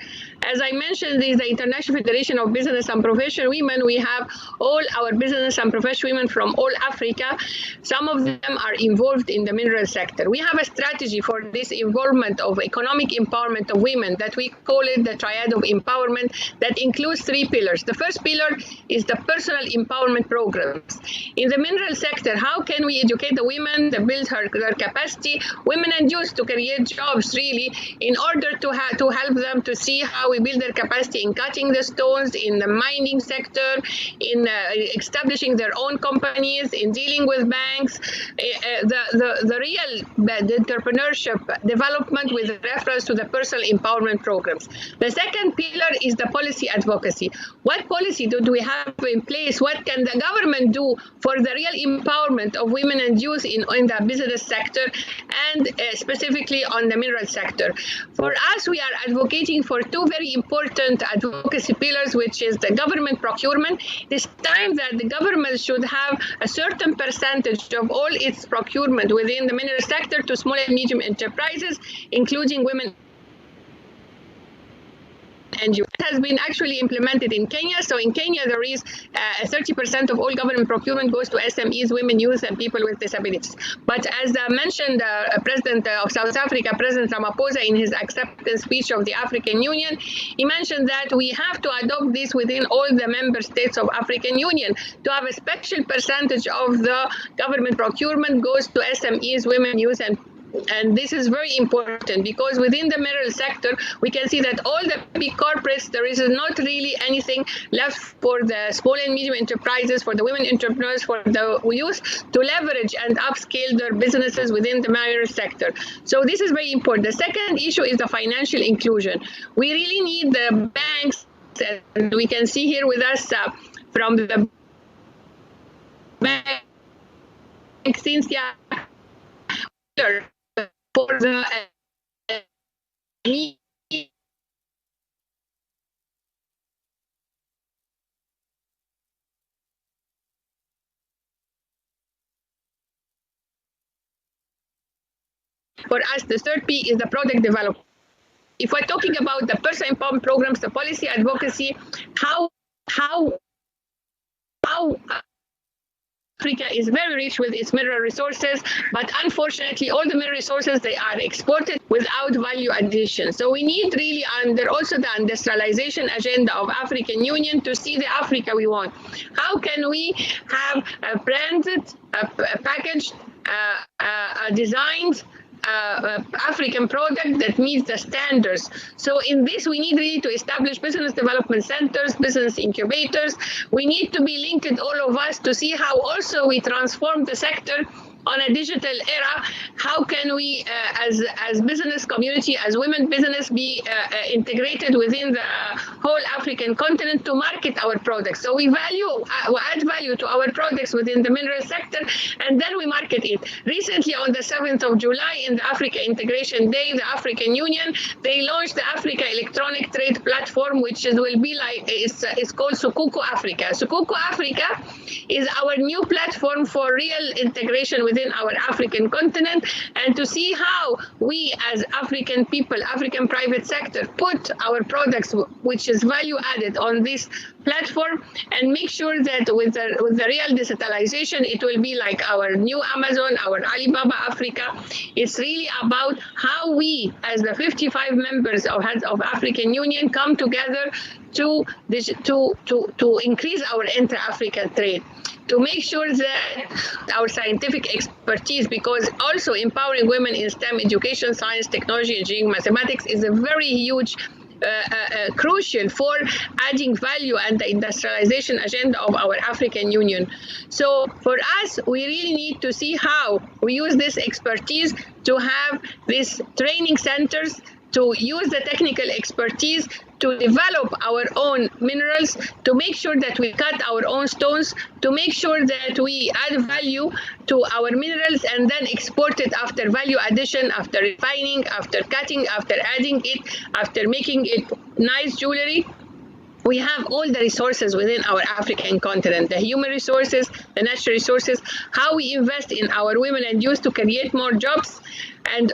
As I mentioned, is the International Federation of Business and Professional Women. We have all our business and professional women from all Africa. Some of them are involved in the mineral sector. We have a strategy for this involvement of economic empowerment of women that we call it the triad of empowerment, that includes 3 pillars. The first pillar is the personal empowerment programs. In the mineral sector, how can we educate the women to build their capacity, women and youth, to create jobs really, in order to help them to see how we build their capacity in cutting the stones, in the mining sector, in establishing their own companies, in dealing with banks, the real entrepreneurship development with reference to the personal empowerment programs. The second pillar is the policy advocacy. What policy do we have in place? What can the government do for the real empowerment of women and youth in the business sector, and specifically on the mineral sector? For us, we are advocating for 2 very important advocacy pillars, which is the government procurement. It's time that the government should have a certain percentage of all its procurement within the mineral sector to small and medium enterprises, including women and youth. It has been actually implemented in Kenya. So in Kenya, there is 30% of all government procurement goes to SMEs, women, youth, and people with disabilities. But as mentioned, President of South Africa, President Ramaphosa, in his acceptance speech of the African Union, he mentioned that we have to adopt this within all the member states of African Union, to have a special percentage of the government procurement goes to SMEs, women, youth, and this is very important, because within the mineral sector, we can see that all the big corporates, there is not really anything left for the small and medium enterprises, for the women entrepreneurs, for the youth to leverage and upscale their businesses within the mineral sector. So this is very important. The second issue is the financial inclusion. We really need the banks, and we can see here with us from the bank, Cynthia, for the for us, the third P is the product development. If we're talking about the personal empowerment programs, the policy advocacy, how Africa is very rich with its mineral resources, but unfortunately, all the mineral resources, they are exported without value addition. So we need really, under also the industrialization agenda of African Union, to see the Africa we want. How can we have a branded, a packaged, a designed African product that meets the standards? So in this, we need really to establish business development centers, business incubators. We need to be linked, all of us, to see how also we transform the sector on a digital era. How can we, as business community, as women business, be integrated within the whole African continent to market our products? So we add value to our products within the mineral sector, and then we market it. Recently, on the 7th of July, in the Africa Integration Day, the African Union, they launched the Africa Electronic Trade Platform, which will be like, it's called Sukuku Africa. Sukuku Africa is our new platform for real integration within our African continent, and to see how we as African people, African private sector, put our products, which is value added, on this platform, and make sure that with the real digitalization, it will be like our new Amazon, our Alibaba Africa. It's really about how we, as the 55 members of African Union, come together to increase our inter-African trade, to make sure that our scientific expertise, because also empowering women in STEM education, science, technology, engineering, mathematics is a very huge crucial for adding value and the industrialization agenda of our African Union. So for us, we really need to see how we use this expertise to have these training centers, to use the technical expertise to develop our own minerals, to make sure that we cut our own stones, to make sure that we add value to our minerals and then export it after value addition, after refining, after cutting, after adding it, after making it nice jewelry. We have all the resources within our African continent, the human resources, the natural resources, how we invest in our women and youth to create more jobs. And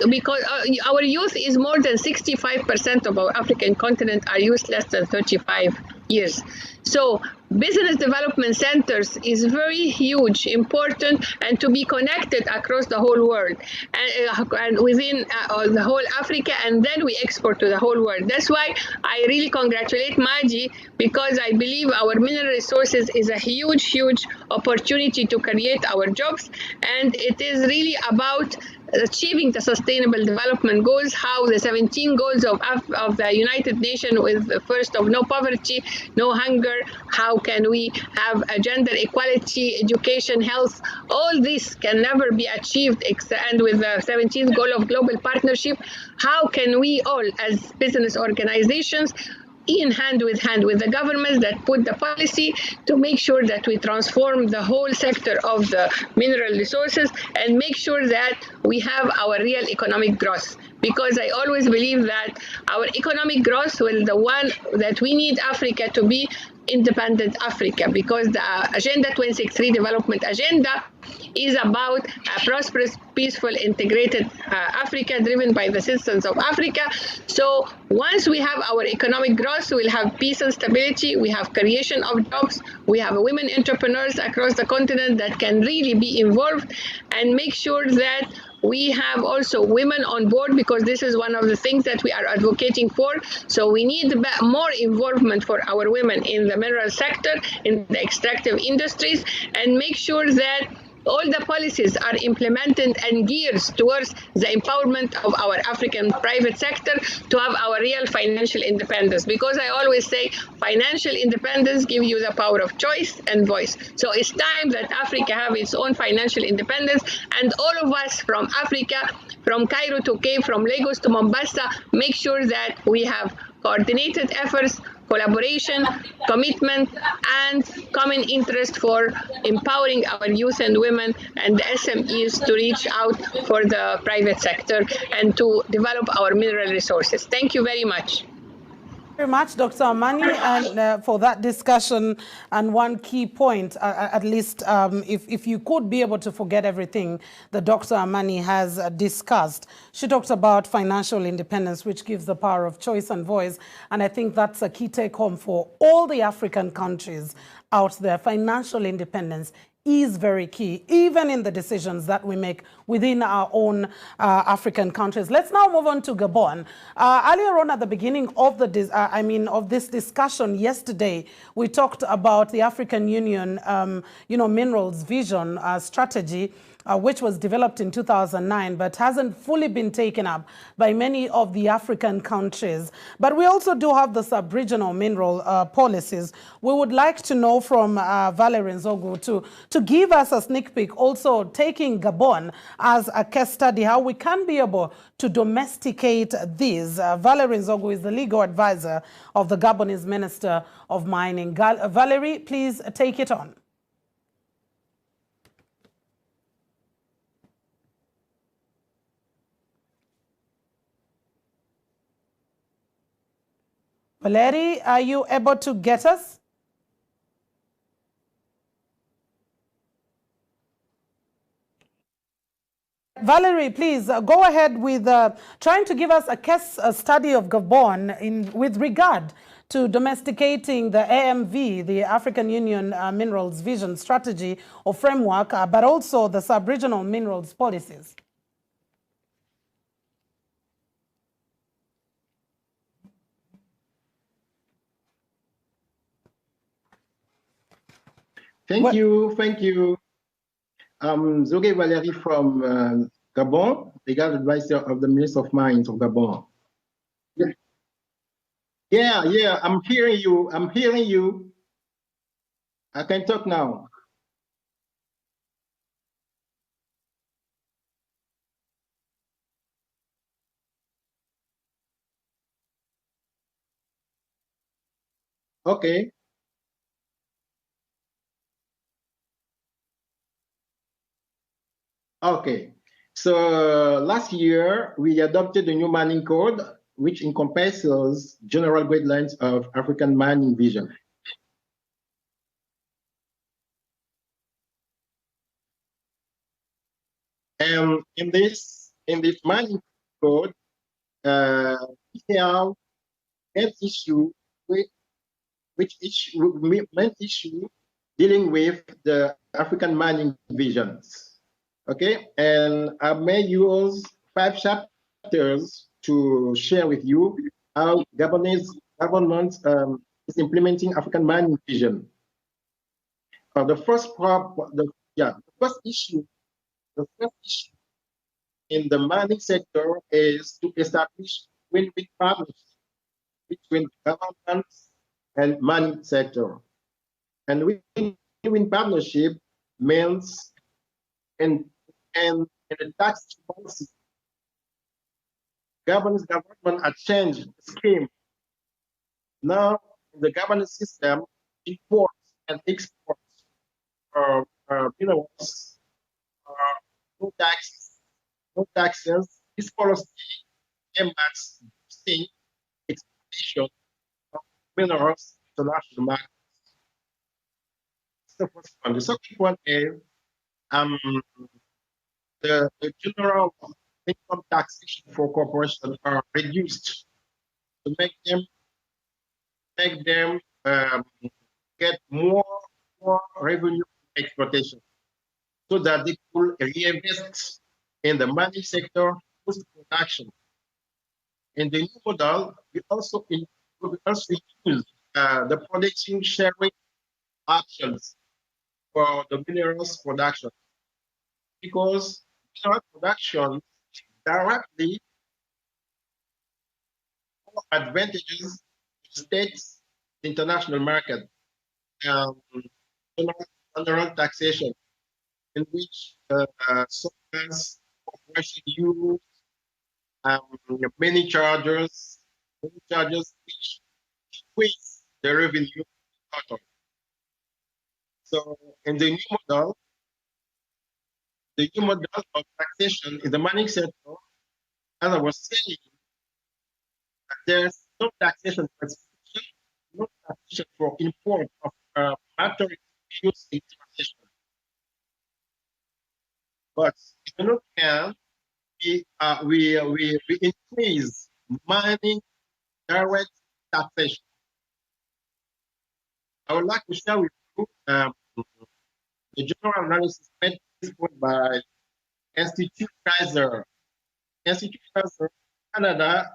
because our youth is more than 65% of our African continent are youth less than 35 years. So business development centers is very huge, important, and to be connected across the whole world and within the whole Africa, and then we export to the whole world. That's why I really congratulate MADI, because I believe our mineral resources is a huge, huge opportunity to create our jobs, and it is really about achieving the sustainable development goals, how the 17 goals of the United Nations with first of no poverty, no hunger, how can we have a gender equality, education, health, all this can never be achieved, and with the 17th goal of global partnership, how can we all as business organizations in hand with the governments that put the policy to make sure that we transform the whole sector of the mineral resources and make sure that we have our real economic growth. Because I always believe that our economic growth will the one that we need Africa to be independent Africa, because the Agenda 2063 development agenda is about a prosperous, peaceful, integrated Africa driven by the citizens of Africa. So once we have our economic growth, we'll have peace and stability, we have creation of jobs, we have women entrepreneurs across the continent that can really be involved and make sure that we have also women on board, because this is one of the things that we are advocating for. So we need more involvement for our women in the mineral sector, in the extractive industries, and make sure that all the policies are implemented and geared towards the empowerment of our African private sector to have our real financial independence. Because I always say financial independence gives you the power of choice and voice. So it's time that Africa have its own financial independence, and all of us from Africa, from Cairo to Cape, from Lagos to Mombasa, make sure that we have coordinated efforts, collaboration, commitment, and common interest for empowering our youth and women and the SMEs to reach out for the private sector and to develop our mineral resources. Thank you very much. Very much, Dr. Amani, and for that discussion. And one key point, at least if you could be able to forget everything that Dr. Amani has discussed, she talked about financial independence, which gives the power of choice and voice. And I think that's a key take home for all the African countries out there. Financial independence is very key, even in the decisions that we make within our own African countries. Let's now move on to Gabon. Earlier on at the beginning of this discussion yesterday, we talked about the African Union, minerals vision strategy, which was developed in 2009, but hasn't fully been taken up by many of the African countries. But we also do have the sub-regional mineral policies. We would like to know from Valerie Nzogu to give us a sneak peek, also taking Gabon as a case study, how we can be able to domesticate these. Valerie Nzogu is the legal advisor of the Gabonese Minister of Mining. Valerie, please take it on. Valerie, are you able to get us? Valerie, please go ahead with trying to give us a case study of Gabon with regard to domesticating the AMV, the African Union Minerals Vision Strategy or Framework, but also the sub-regional minerals policies. Thank you. I'm Zoge Valérie from Gabon, legal advisor of the Minister of Mines of Gabon. Yeah, I'm hearing you. I can talk now. Okay. Okay. So last year, we adopted a new mining code, which encompasses general guidelines of African mining vision. And in this mining code, we have an issue main issue dealing with the African mining visions. Okay, and I may use 5 chapters to share with you how government is implementing African mining vision. The first issue in the mining sector is to establish win-win partnerships between governments and mining sector. And win-win partnership means in the tax policy, government had changed the scheme. Now the governance system imports and exports minerals, no taxes. This policy aims at boosting exportation of minerals to national markets. The first one. The second one is the general income taxation for corporations are reduced to make them get more revenue from exploitation, so that they could reinvest in the mining sector, boost production. In the new model, we also use the production sharing options for the minerals production, because mineral production directly advantages to states, international market, general taxation, in which sometimes corporation use many charges which increase the revenue total. So in the new model of taxation in the mining sector, as I was saying, there's no taxation for exportation, no taxation for import of materials used in transition. But on the other hand, we increase mining direct taxation. I would like to share with you the general analysis made by Institute Kaiser. Institute Kaiser, Canada,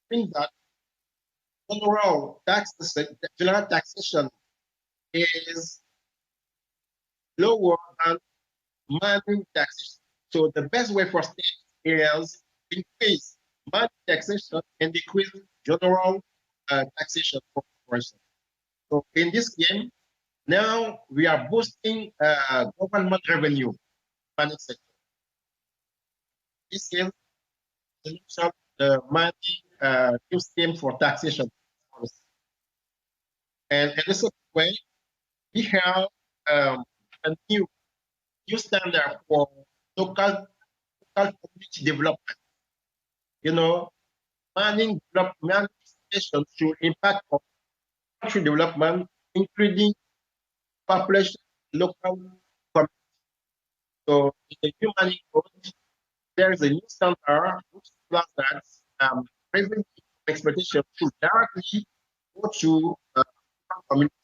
think that general taxation is lower than mining taxation. So the best way for states is increase mining taxation and decrease general taxation for corporations. So in this game, now we are boosting government revenue, mining sector. This is the mining new scheme for taxation. And in this way, we have a new standard for local community development. You know, mining development should impact on country development, including population, local community. So in the new mining code, there is a new standard which plans that revenue exploitation should directly go to community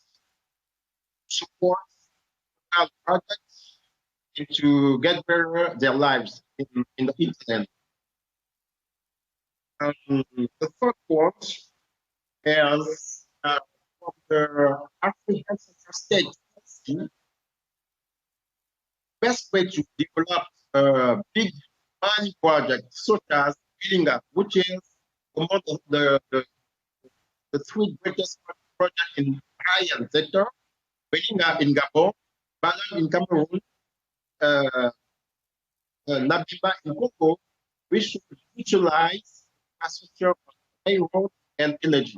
support projects and to get better their lives in the internet. The third point is from the African state, best way to develop big mining projects such as building up, which is among the three greatest projects in high-end sector, building up in Gabon, Balan in Cameroon, Nabiba in Congo, we should utilize infrastructure of railroad and energy.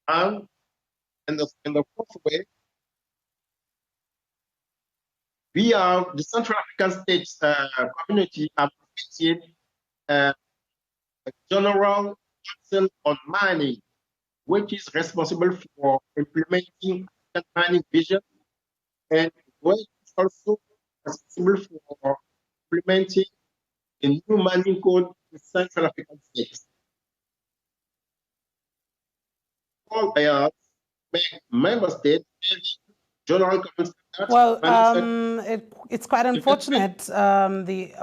And in the fourth way, we have the Central African States community have created a general council on mining, which is responsible for implementing African mining vision, and which is also responsible for implementing a new mining code in Central African States. All member states general government standards. Well, it's quite unfortunate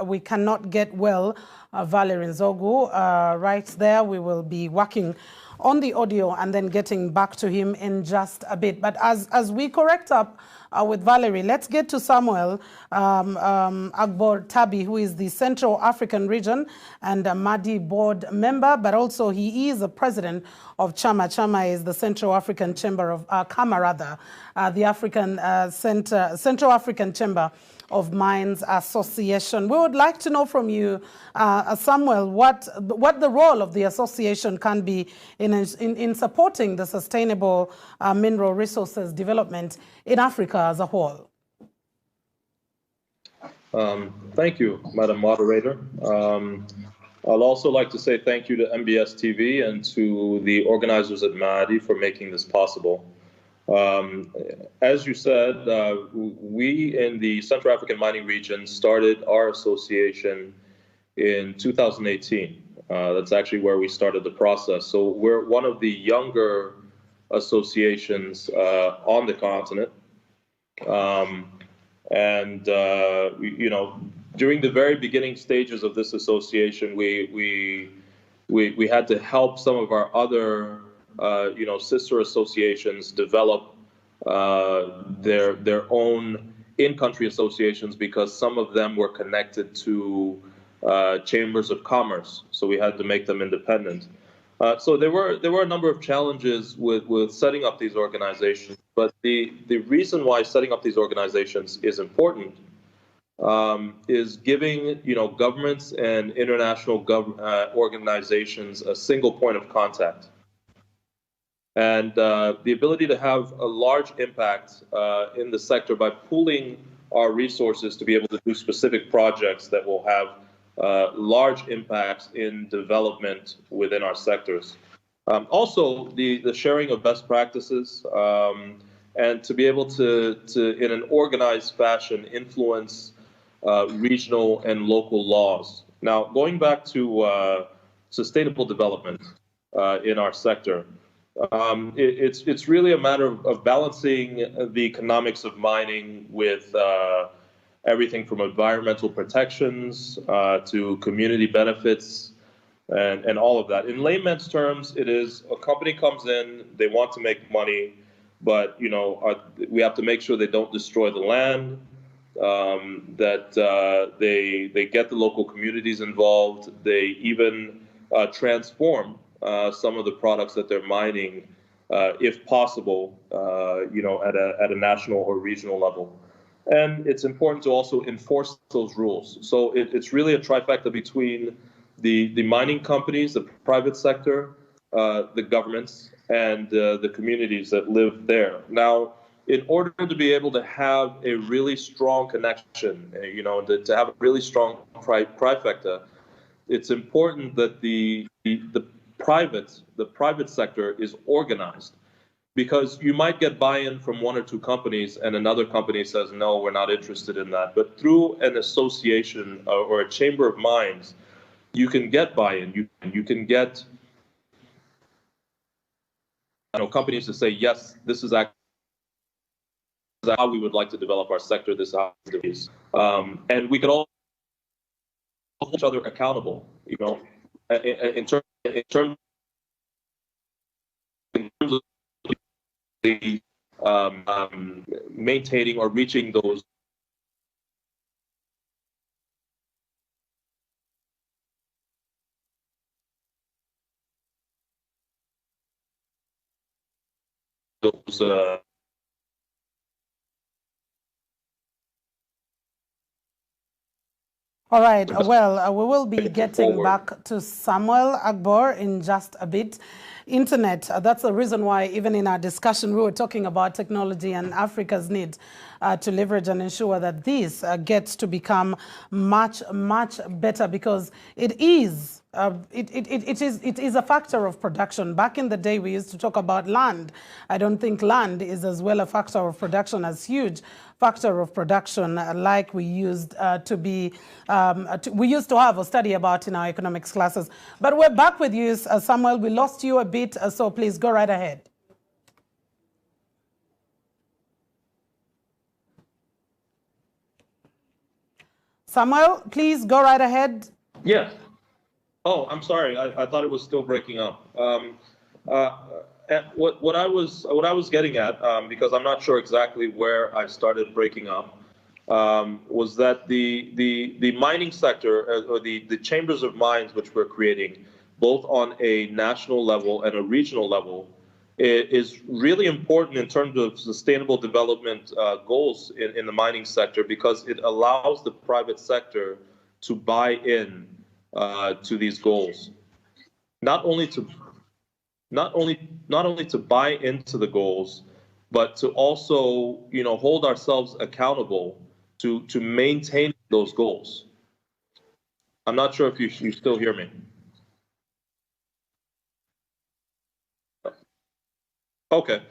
we cannot get well Valerie Nzogu right there. We will be working on the audio and then getting back to him in just a bit. But as we correct up with Valerie, let's get to Samuel Agbor Tabi, who is the Central African Region and a MADI board member, but also he is the president of Chama. Chama is the Central African Chamber of Kama, rather, the African Central African Chamber of Mines Association. We would like to know from you, Samuel, what the role of the association can be in supporting the sustainable mineral resources development in Africa as a whole. Thank you, Madam Moderator. I'd also like to say thank you to NBS TV and to the organizers at MADI for making this possible. As you said, we in the Central African Mining Region started our association in 2018. That's actually where we started the process. So we're one of the younger associations on the continent. You know, during the very beginning stages of this association, we had to help some of our other you know, sister associations develop their own in-country associations, because some of them were connected to chambers of commerce, so we had to make them independent. So there were a number of challenges with setting up these organizations, but the reason why setting up these organizations is important is giving, you know, governments and international organizations a single point of contact, and the ability to have a large impact in the sector by pooling our resources to be able to do specific projects that will have large impacts in development within our sectors. Also, the sharing of best practices and to be able to in an organized fashion, influence regional and local laws. Now, going back to sustainable development in our sector, it's really a matter of balancing the economics of mining with everything from environmental protections to community benefits and all of that. In layman's terms, it is a company comes in, they want to make money, but you know we have to make sure they don't destroy the land, that they get the local communities involved, they even transform some of the products that they're mining, if possible, you know, at a national or regional level. And it's important to also enforce those rules. So it's really a trifecta between the mining companies, the private sector, the governments, and the communities that live there. Now, in order to be able to have a really strong connection, you know, to have a really strong trifecta, it's important that the private sector is organized, because you might get buy-in from one or two companies and another company says, no, we're not interested in that. But through an association or a chamber of mines, you can get buy-in. You can get, you know, companies to say, yes, this is actually how we would like to develop our sector. This is how it is. And we could all hold each other accountable, you know, in terms of the maintaining or reaching those All right. Well, we will be getting forward. back to Samuel Agbor in just a bit. Internet, that's the reason why even in our discussion we were talking about technology and Africa's need to leverage and ensure that this gets to become much better, because it is a factor of production. Back in the day, we used to talk about land. I don't think land is as well a factor of production as huge factor of production like we used we used to have a study about in our economics classes. But we're back with you, Samuel. We lost you a bit, so please go right ahead. Samuel, please go right ahead. Yes. Oh, I'm sorry. I thought it was still breaking up. What I was getting at, because I'm not sure exactly where I started breaking up, was that the mining sector, or the chambers of mines which we're creating, both on a national level and a regional level, is really important in terms of sustainable development goals in the mining sector, because it allows the private sector to buy in to these goals, not only to buy into the goals, but to also, hold ourselves accountable to maintain those goals. I'm not sure if you still hear me. Okay.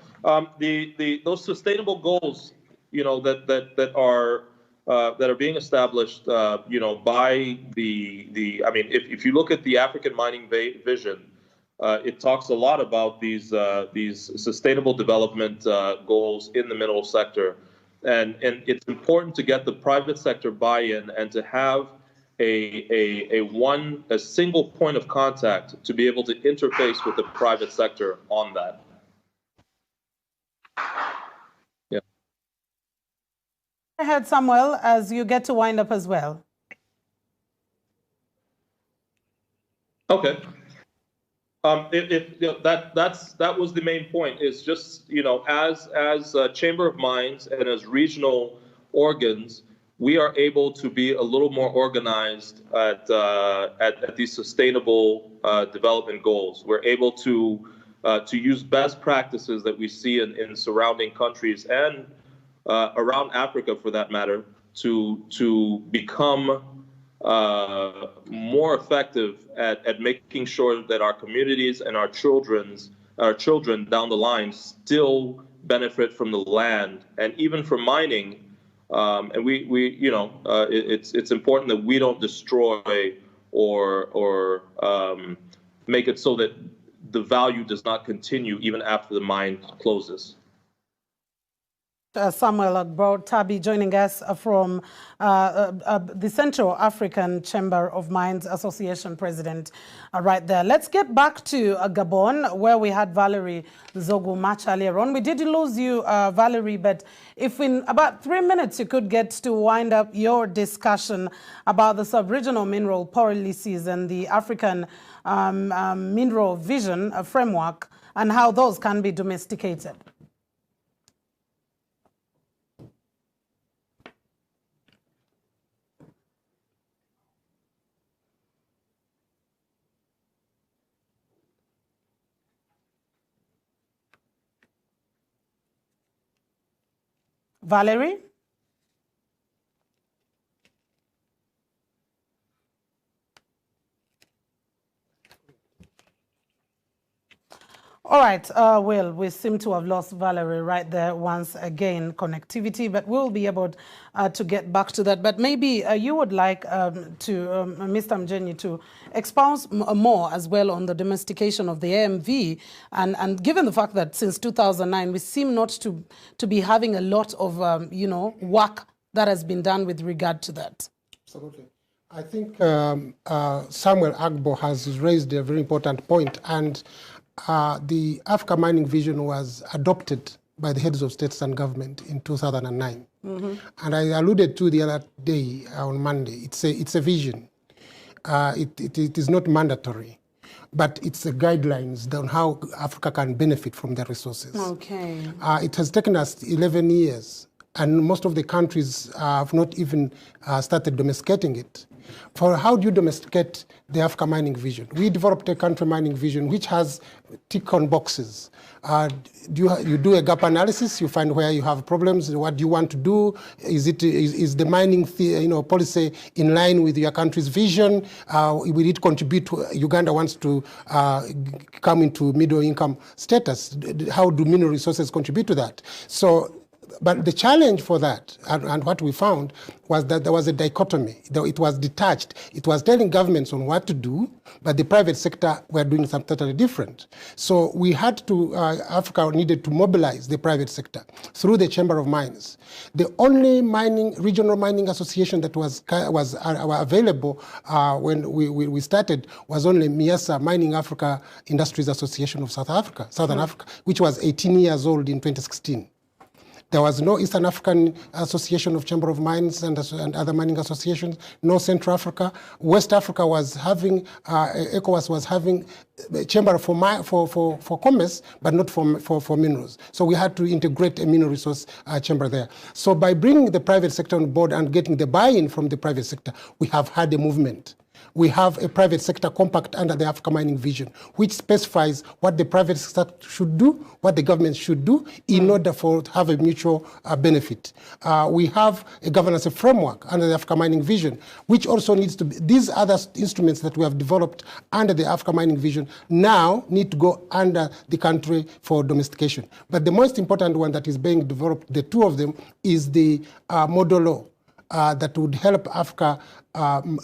Those sustainable goals, that are being established, by if you look at the African mining vision, it talks a lot about these sustainable development goals in the mineral sector, and it's important to get the private sector buy-in and to have a single point of contact to be able to interface with the private sector on that. Yeah. Go ahead, Samuel, as you get to wind up as well. Okay. That was the main point. Is just, as Chamber of Mines and as regional organs, we are able to be a little more organized at these sustainable development goals. We're able to use best practices that we see in surrounding countries and around Africa, for that matter, to become more effective at making sure that our communities and our children down the line still benefit from the land and even from mining. And it's important that we don't destroy or make it so that the value does not continue even after the mine closes. Samuel Agbor Tabi joining us from the Central African Chamber of Mines Association president right there. Let's get back to Gabon, where we had Valerie Zogu much earlier on. We did lose you, Valerie, but if in about 3 minutes you could get to wind up your discussion about the sub-regional mineral policies and the African mineral vision framework and how those can be domesticated. Valerie? All right, well, we seem to have lost Valerie right there once again, connectivity, but we'll be able to get back to that. But maybe you would like Mr. Mjenyi to expound more as well on the domestication of the AMV, and given the fact that since 2009, we seem not to be having a lot of, work that has been done with regard to that. Absolutely. I think Samuel Agbor has raised a very important point, and the Africa Mining Vision was adopted by the heads of states and government in 2009. Mm-hmm. And I alluded to the other day on Monday, it's a vision. It is not mandatory, but it's a guidelines on how Africa can benefit from their resources. Okay. It has taken us 11 years, and most of the countries have not even started domesticating it. For how do you domesticate the Africa mining vision? We developed a country mining vision which has tick-on boxes. You do a gap analysis, you find where you have problems, what do you want to do, is the mining policy in line with your country's vision, will it contribute to, Uganda wants to come into middle income status, how do mineral resources contribute to that? So, but the challenge for that, and what we found, was that there was a dichotomy. It was detached. It was telling governments on what to do, but the private sector were doing something totally different. So we had to, Africa needed to mobilize the private sector through the Chamber of Mines. The only regional mining association that was available when we started was only Miasa, Mining Africa Industries Association of Southern Africa, which was 18 years old in 2016. There was no Eastern African Association of Chamber of Mines and other mining associations, no Central Africa. West Africa was having, ECOWAS was having a chamber for commerce, but not for minerals. So we had to integrate a mineral resource chamber there. So by bringing the private sector on board and getting the buy-in from the private sector, we have had a movement. We have a private sector compact under the Africa Mining Vision, which specifies what the private sector should do, what the government should do, in order to have a mutual benefit. We have a governance framework under the Africa Mining Vision, which also needs to be, these other instruments that we have developed under the Africa Mining Vision now need to go under the country for domestication. But the most important one that is being developed, the two of them, is the model law. That would help Africa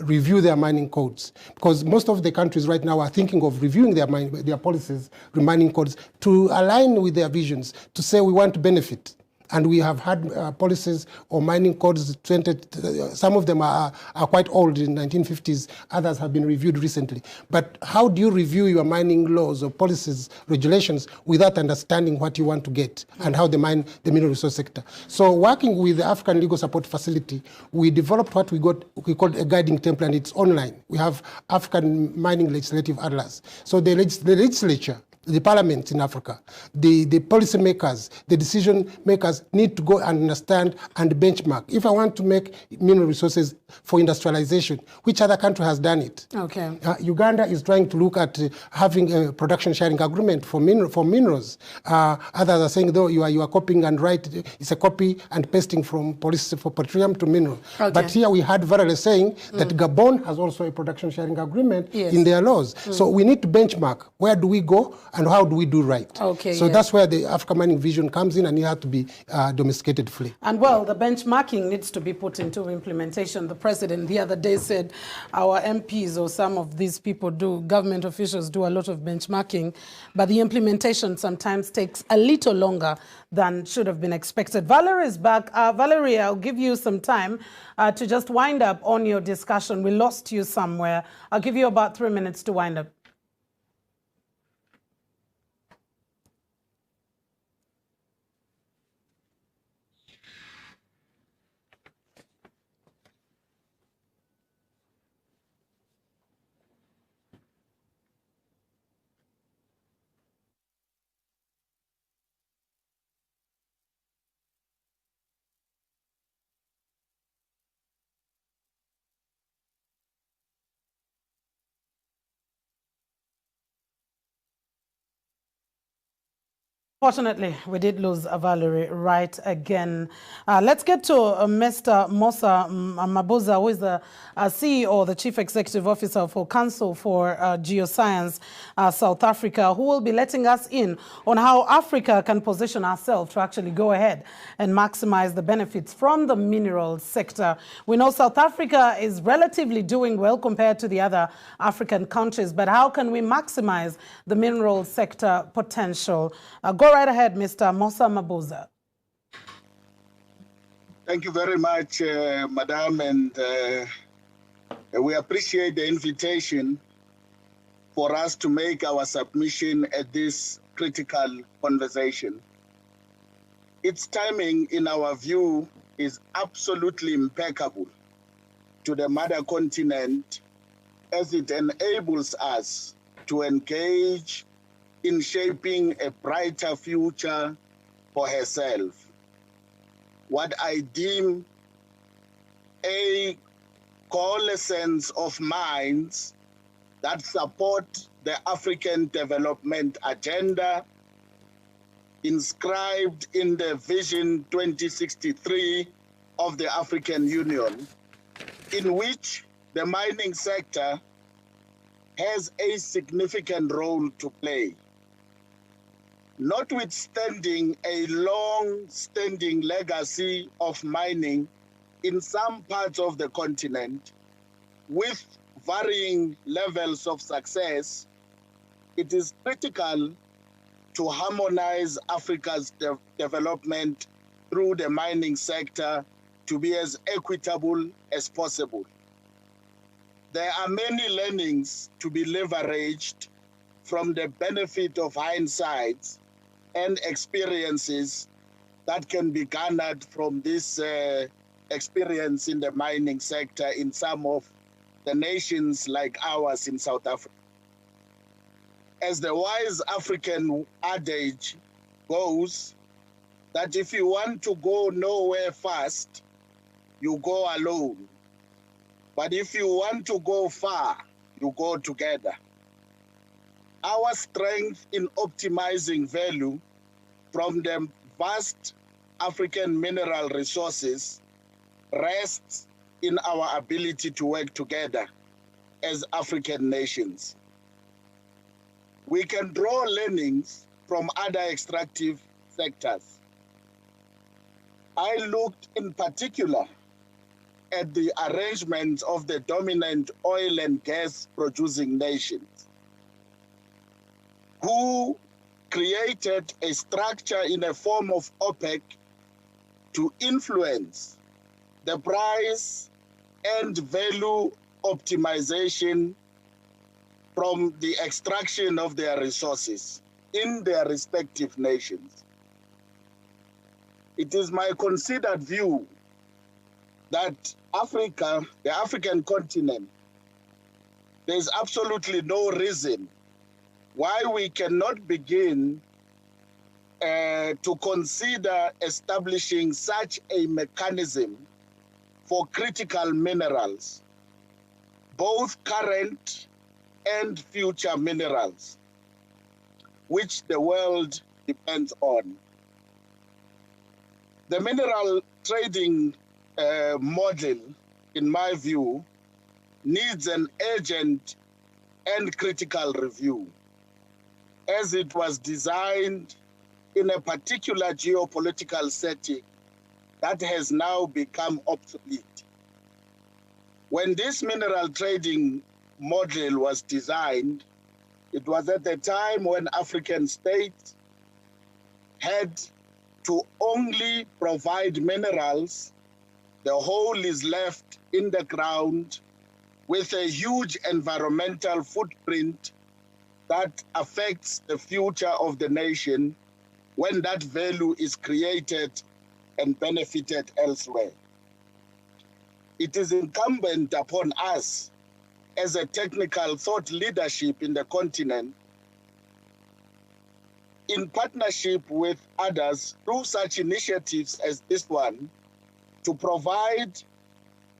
review their mining codes. Because most of the countries right now are thinking of reviewing their policies, mining codes, to align with their visions, to say we want to benefit. And we have had policies or mining codes, some of them are quite old, in the 1950s, others have been reviewed recently. But how do you review your mining laws or policies, regulations, without understanding what you want to get and how they mine the mineral resource sector? So working with the African Legal Support Facility, we developed what we called a guiding template, and it's online. We have African Mining Legislative Atlas. So the legislature, the parliament in Africa, the policy makers, the decision makers need to go and understand and benchmark. If I want to make mineral resources for industrialization, which other country has done it? Okay. Uganda is trying to look at having a production sharing agreement for minerals. Others are saying, though, you are copying and write, it's a copy and pasting from policy for petroleum to mineral. Okay. But here we had Varela saying that Gabon has also a production sharing agreement in their laws. So we need to benchmark. Where do we go? And how do we do right? Okay, so that's where the Africa Mining Vision comes in, and you have to be domesticated fully. And well, the benchmarking needs to be put into implementation. The president the other day said our MPs or some of these people government officials do a lot of benchmarking, but the implementation sometimes takes a little longer than should have been expected. Valerie is back. Valerie, I'll give you some time to just wind up on your discussion. We lost you somewhere. I'll give you about 3 minutes to wind up. Fortunately, we did lose Valerie right again. Let's get to Mr. Mosa Mabuza, who is the CEO, the Chief Executive Officer for Council for Geoscience South Africa, who will be letting us in on how Africa can position ourselves to actually go ahead and maximize the benefits from the mineral sector. We know South Africa is relatively doing well compared to the other African countries, but how can we maximize the mineral sector potential? Go right ahead, Mr. Mosa Mabuza. Thank you very much, Madam, and we appreciate the invitation for us to make our submission at this critical conversation. Its timing, in our view, is absolutely impeccable to the mother continent, as it enables us to engage in shaping a brighter future for herself. What I deem a coalescence of minds that support the African development agenda inscribed in the Vision 2063 of the African Union, in which the mining sector has a significant role to play. Notwithstanding a long-standing legacy of mining in some parts of the continent, with varying levels of success, it is critical to harmonize Africa's development through the mining sector to be as equitable as possible. There are many learnings to be leveraged from the benefit of hindsight and experiences that can be garnered from this experience in the mining sector in some of the nations like ours in South Africa. As the wise African adage goes, that if you want to go nowhere fast, you go alone. But if you want to go far, you go together. Our strength in optimizing value from the vast African mineral resources rests in our ability to work together as African nations. We can draw learnings from other extractive sectors. I looked in particular at the arrangements of the dominant oil and gas producing nations, who created a structure in a form of OPEC to influence the price and value optimization from the extraction of their resources in their respective nations. It is my considered view that Africa, the African continent, there is absolutely no reason why we cannot begin to consider establishing such a mechanism for critical minerals, both current and future minerals, which the world depends on. The mineral trading model, in my view, needs an urgent and critical review, as it was designed in a particular geopolitical setting that has now become obsolete. When this mineral trading model was designed, it was at the time when African states had to only provide minerals. The whole is left in the ground with a huge environmental footprint that affects the future of the nation when that value is created and benefited elsewhere. It is incumbent upon us as a technical thought leadership in the continent, in partnership with others through such initiatives as this one, to provide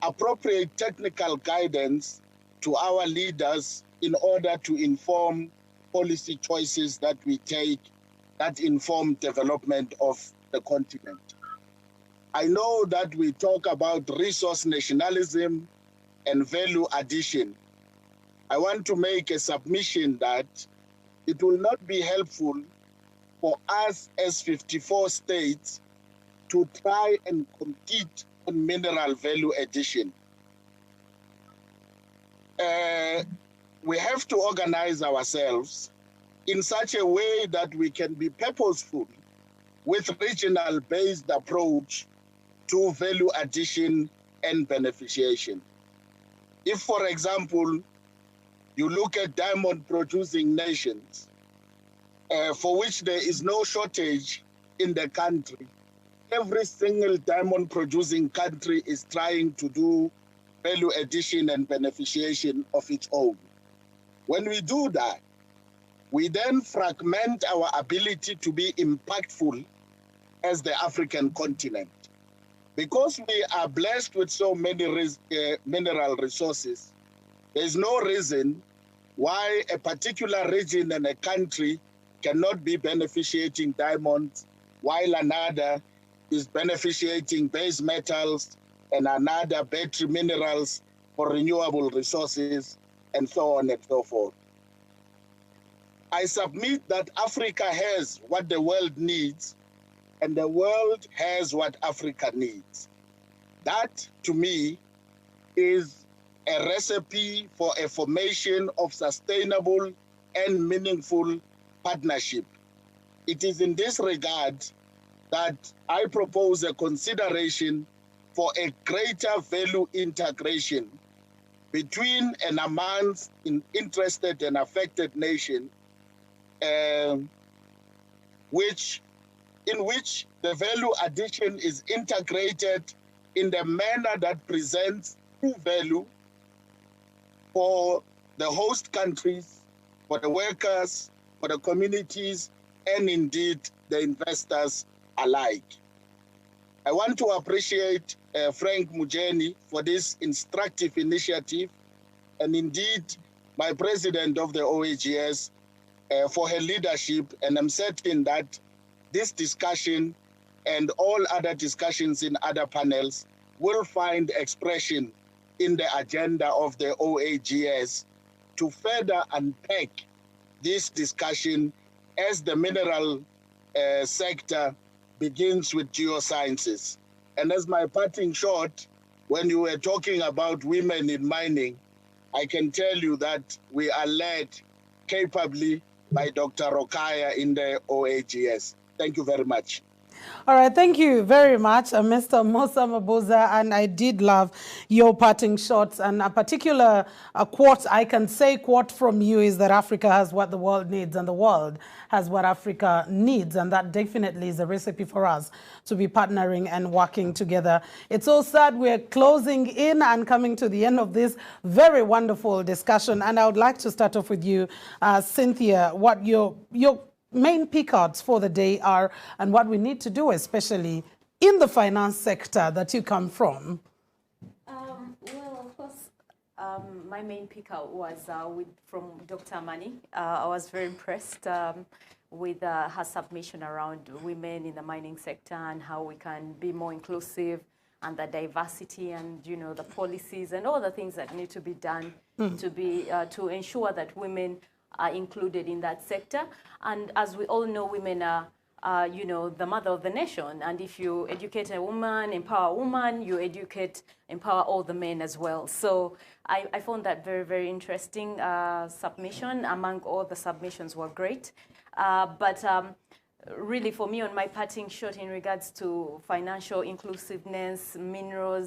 appropriate technical guidance to our leaders in order to inform policy choices that we take that inform development of the continent. I know that we talk about resource nationalism and value addition. I want to make a submission that it will not be helpful for us as 54 states to try and compete on mineral value addition. We have to organize ourselves in such a way that we can be purposeful with regional-based approach to value addition and beneficiation. If, for example, you look at diamond-producing nations, for which there is no shortage in the country, every single diamond-producing country is trying to do value addition and beneficiation of its own. When we do that, we then fragment our ability to be impactful as the African continent. Because we are blessed with so many mineral resources, there's no reason why a particular region and a country cannot be beneficiating diamonds, while another is beneficiating base metals and another battery minerals for renewable resources, and so on and so forth. I submit that Africa has what the world needs, and the world has what Africa needs. That, to me, is a recipe for a formation of sustainable and meaningful partnership. It is in this regard that I propose a consideration for a greater value integration between and amongst interested and affected nations, in which the value addition is integrated in the manner that presents true value for the host countries, for the workers, for the communities, and indeed the investors alike. I want to appreciate Frank Mujeni for this instructive initiative, and indeed my president of the OAGS for her leadership, and I'm certain that this discussion and all other discussions in other panels will find expression in the agenda of the OAGS to further unpack this discussion as the mineral sector begins with geosciences. And as my parting shot, when you were talking about women in mining, I can tell you that we are led capably by Dr. Rokaya in the OAGS. Thank you very much. All right, thank you very much, Mr. Musa Mabuza, and I did love your parting shots. And a particular quote, I can say quote from you is that Africa has what the world needs and the world has what Africa needs, and that definitely is a recipe for us to be partnering and working together. It's so sad we're closing in and coming to the end of this very wonderful discussion, and I would like to start off with you, Cynthia, what your main pickouts for the day are and what we need to do, especially in the finance sector that you come from. Well, of course, my main pickout was from Dr. Mani. I was very impressed with her submission around women in the mining sector and how we can be more inclusive, and the diversity and, you know, the policies and all the things that need to be done to ensure that women are included in that sector. And as we all know, women are, you know, the mother of the nation. And if you educate a woman, empower a woman, you empower all the men as well. So I found that very, very interesting submission. Among all the submissions were great. But really, for me, on my parting shot in regards to financial inclusiveness, mineral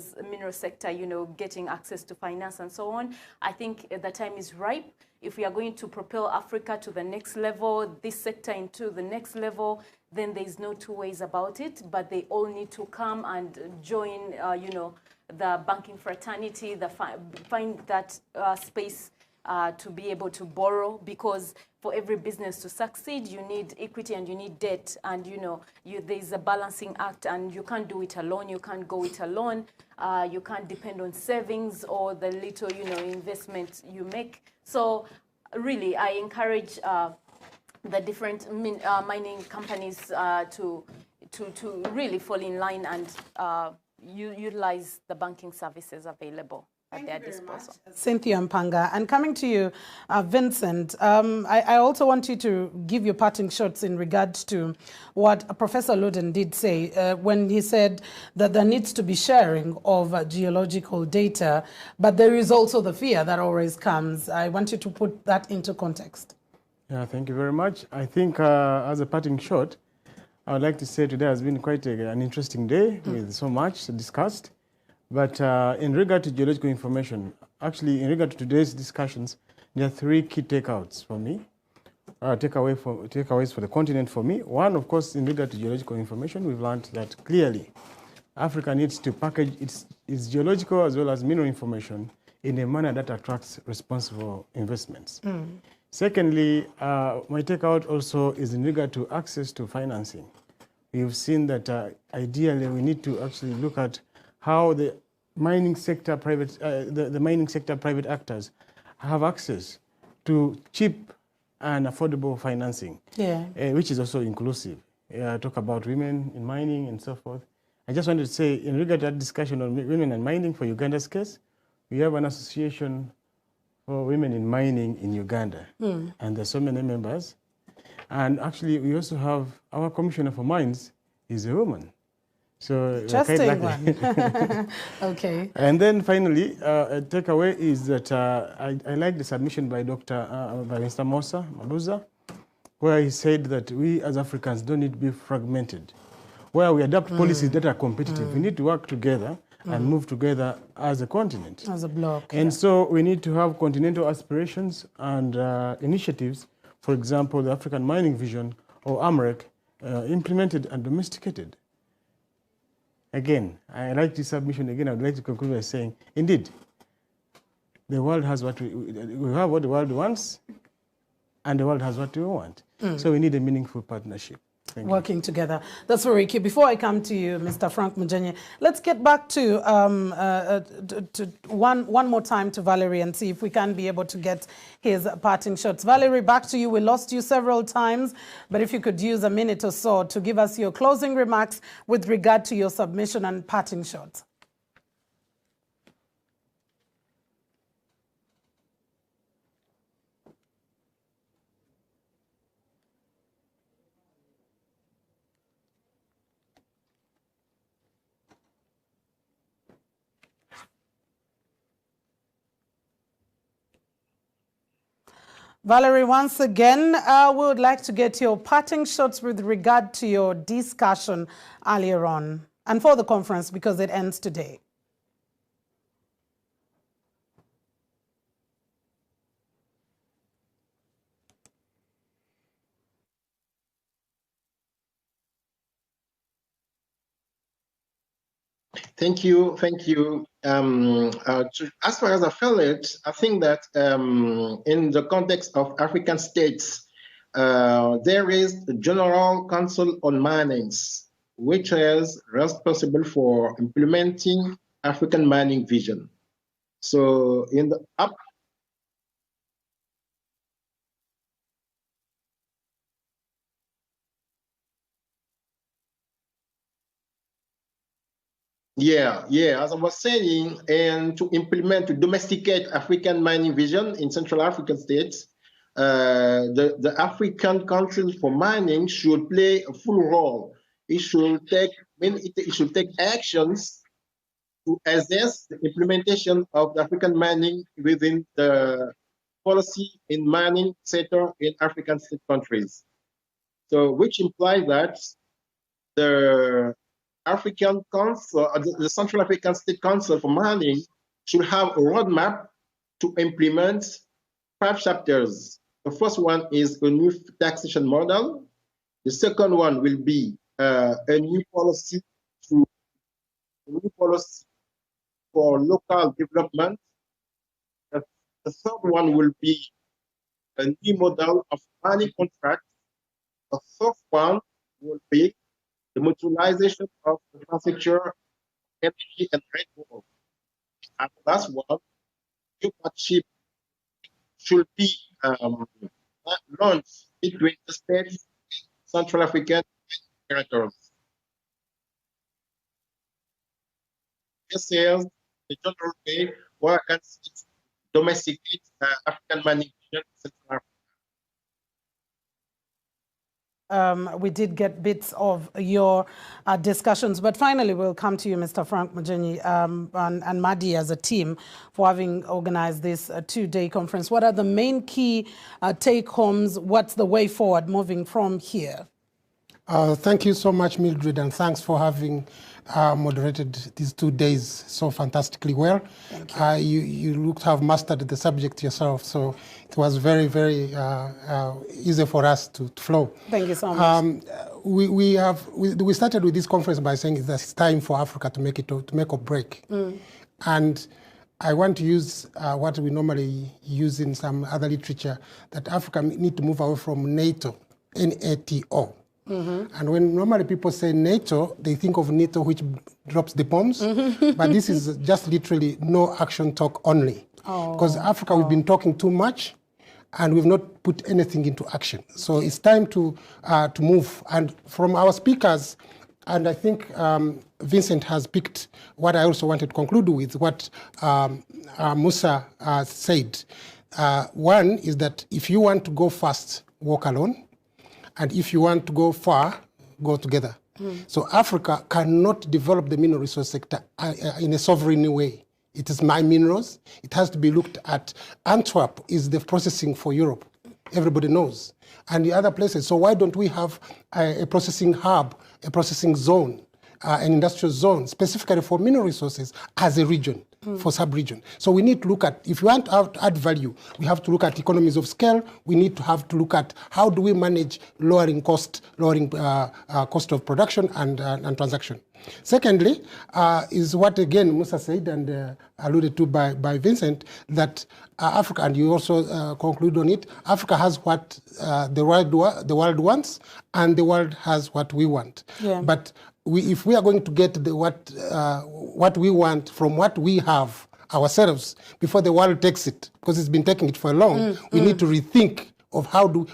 sector, you know, getting access to finance and so on, I think the time is ripe. If we are going to propel Africa to the next level, this sector into the next level, then there's no two ways about it, but they all need to come and join, you know, the banking fraternity, find that space to be able to borrow, because for every business to succeed, you need equity and you need debt, and you know, there's a balancing act, and you can't do it alone. You can't go it alone. You can't depend on savings or the little, you know, investment you make. So really, I encourage the different mining companies to really fall in line and utilize the banking services available at their disposal. Cynthia Mpanga. And coming to you, Vincent, I also want you to give your parting shots in regards to what Professor Luden did say when he said that there needs to be sharing of geological data, but there is also the fear that always comes. I want you to put that into context. Yeah, thank you very much. I think as a parting shot, I would like to say today has been quite an interesting day with so much discussed. But in regard to geological information, actually in regard to today's discussions, there are three key takeouts for me, takeaways for the continent for me. One, of course, in regard to geological information, we've learned that clearly Africa needs to package its geological as well as mineral information in a manner that attracts responsible investments. Secondly, my takeout also is in regard to access to financing we've seen that ideally we need to actually look at how the mining sector the mining sector private actors have access to cheap and affordable financing, which is also inclusive. Talk about women in mining and so forth. I just wanted to say, in regard to that discussion on women and mining for Uganda's case, we have an association for women in mining in Uganda, and there's so many members. And actually, we also have our commissioner for mines is a woman. So just quite take lucky. one. Okay. And then finally, a takeaway is that I like the submission by Mr. Mosa Mabuza, where he said that we as Africans don't need to be fragmented. Where we adopt policies that are competitive, we need to work together and move together as a continent. As a bloc. And so we need to have continental aspirations and initiatives, for example, the African Mining Vision or AMREC, implemented and domesticated. Again, I like this submission again. I would like to conclude by saying, indeed, the world has what we have what the world wants, and the world has what we want. So we need a meaningful partnership. Working together. That's very key. Before I come to you, Mr. Frank Mujenyi, let's get back to one more time to Valerie and see if we can be able to get his parting shots. Valerie, back to you. We lost you several times, but if you could use a minute or so to give us your closing remarks with regard to your submission and parting shots. Valerie, once again, we would like to get your parting shots with regard to your discussion earlier on and for the conference because it ends today. Thank you. Thank you. As far as affiliates, I think that in the context of African states, there is the General Council on Minings, which is responsible for implementing African mining vision. So in the as I was saying, and to implement, to domesticate African mining vision in Central African states, the African Council for Mining should play a full role. It should take actions to assess the implementation of the African mining within the policy in mining sector in African state countries. So, which implies that the African Council, the Central African State Council for Mining should have a roadmap to implement 5 chapters. The first one is a new taxation model. The second one will be a new policy for local development. The third one will be a new model of mining contracts. The fourth one will be the mutualization of infrastructure, energy, and rainfall. And the last one, new partnership should be launched between the states, Central African territories. This is the general way where I can domesticate African mining in Central Africa. We did get bits of your discussions, but finally we'll come to you, Mr. Frank Mujenyi, and MADI as a team for having organized this 2-day conference. What are the main key take-homes? What's the way forward moving from here? Thank you so much, Mildred, and thanks for having moderated these 2 days so fantastically well. Thank you. You look to have mastered the subject yourself, so it was very, very easy for us to flow. Thank you so much. We started with this conference by saying that it's time for Africa to make a break, and I want to use what we normally use in some other literature, that Africa need to move away from NATO, NATO, And when normally people say NATO, they think of NATO which drops the bombs. But this is just literally no action talk only. Because Africa, we've been talking too much and we've not put anything into action. So it's time to move. And from our speakers, and I think Vincent has picked what I also wanted to conclude with, what Musa said. One is that if you want to go fast, walk alone. And if you want to go far, go together. So Africa cannot develop the mineral resource sector in a sovereign way. It is my minerals. It has to be looked at. Antwerp is the processing for Europe. Everybody knows. And the other places. So why don't we have a processing hub, a processing zone, an industrial zone, specifically for mineral resources as a region, for sub-region. So we need to look at, if you want to add value, we have to look at economies of scale. We need to have to look at how do we manage lowering cost of production and transaction. Secondly, is what again Musa said and alluded to by Vincent, that Africa, and you also conclude on it, Africa has what the world wants, and the world has what we want. But if we are going to get what we want from what we have ourselves before the world takes it, because it's been taking it for long, we need to rethink of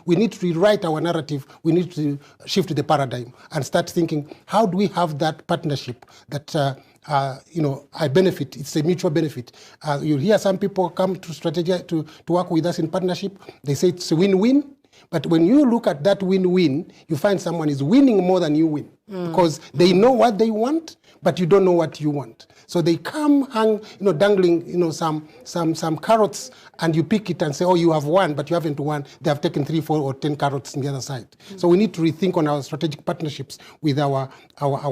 we need to rewrite our narrative. We need to shift the paradigm and start thinking, how do we have that partnership that I benefit? It's a mutual benefit. You'll hear some people come to strategy to work with us in partnership. They say it's a win-win. But when you look at that win-win, you find someone is winning more than you win, because they know what they want, but you don't know what you want. So they come dangling, some carrots, and you pick it and say, oh, you have won, but you haven't won. They have taken 3, 4, or 10 carrots on the other side. So we need to rethink on our strategic partnerships with our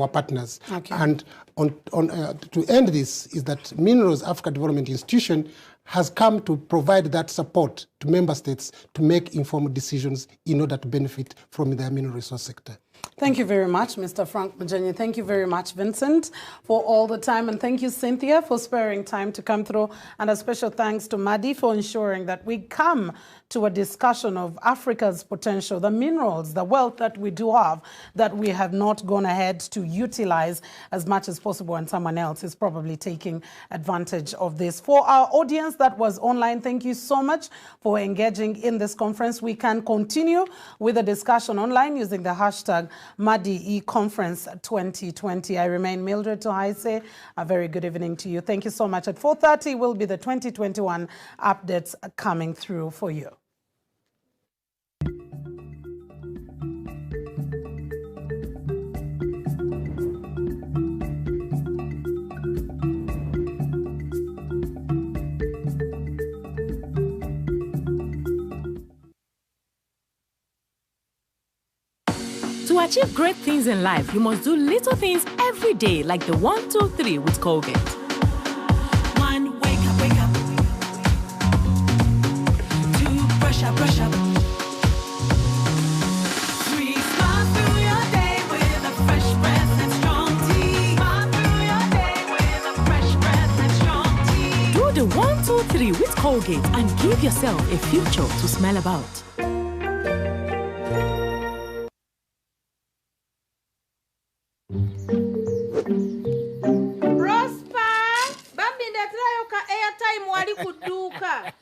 partners. And to end this is that Minerals Africa Development Institution has come to provide that support to member states to make informed decisions in order to benefit from their mineral resource sector. Thank you very much, Mr. Frank Mujenyi. Thank you very much, Vincent, for all the time. And thank you, Cynthia, for sparing time to come through. And a special thanks to MADI for ensuring that we come to a discussion of Africa's potential, the minerals, the wealth that we do have, that we have not gone ahead to utilize as much as possible, and someone else is probably taking advantage of this. For our audience that was online, thank you so much for engaging in this conference. We can continue with the discussion online using the hashtag MADI E Conference 2020. I remain Mildred Tohaise. A very good evening to you. Thank you so much. At 4:30 will be the 2021 updates coming through for you. To achieve great things in life, you must do little things every day, like the 1, 2, 3 with Colgate. 1, wake up, wake up. 2, brush up, brush up. 3, smile through your day with a fresh breath and strong tea. Smile through your day with a fresh breath and strong tea. Do the 1, 2, 3 with Colgate and give yourself a future to smell about. Prosper, bambi ndatirayo ka airtime wali kuduka.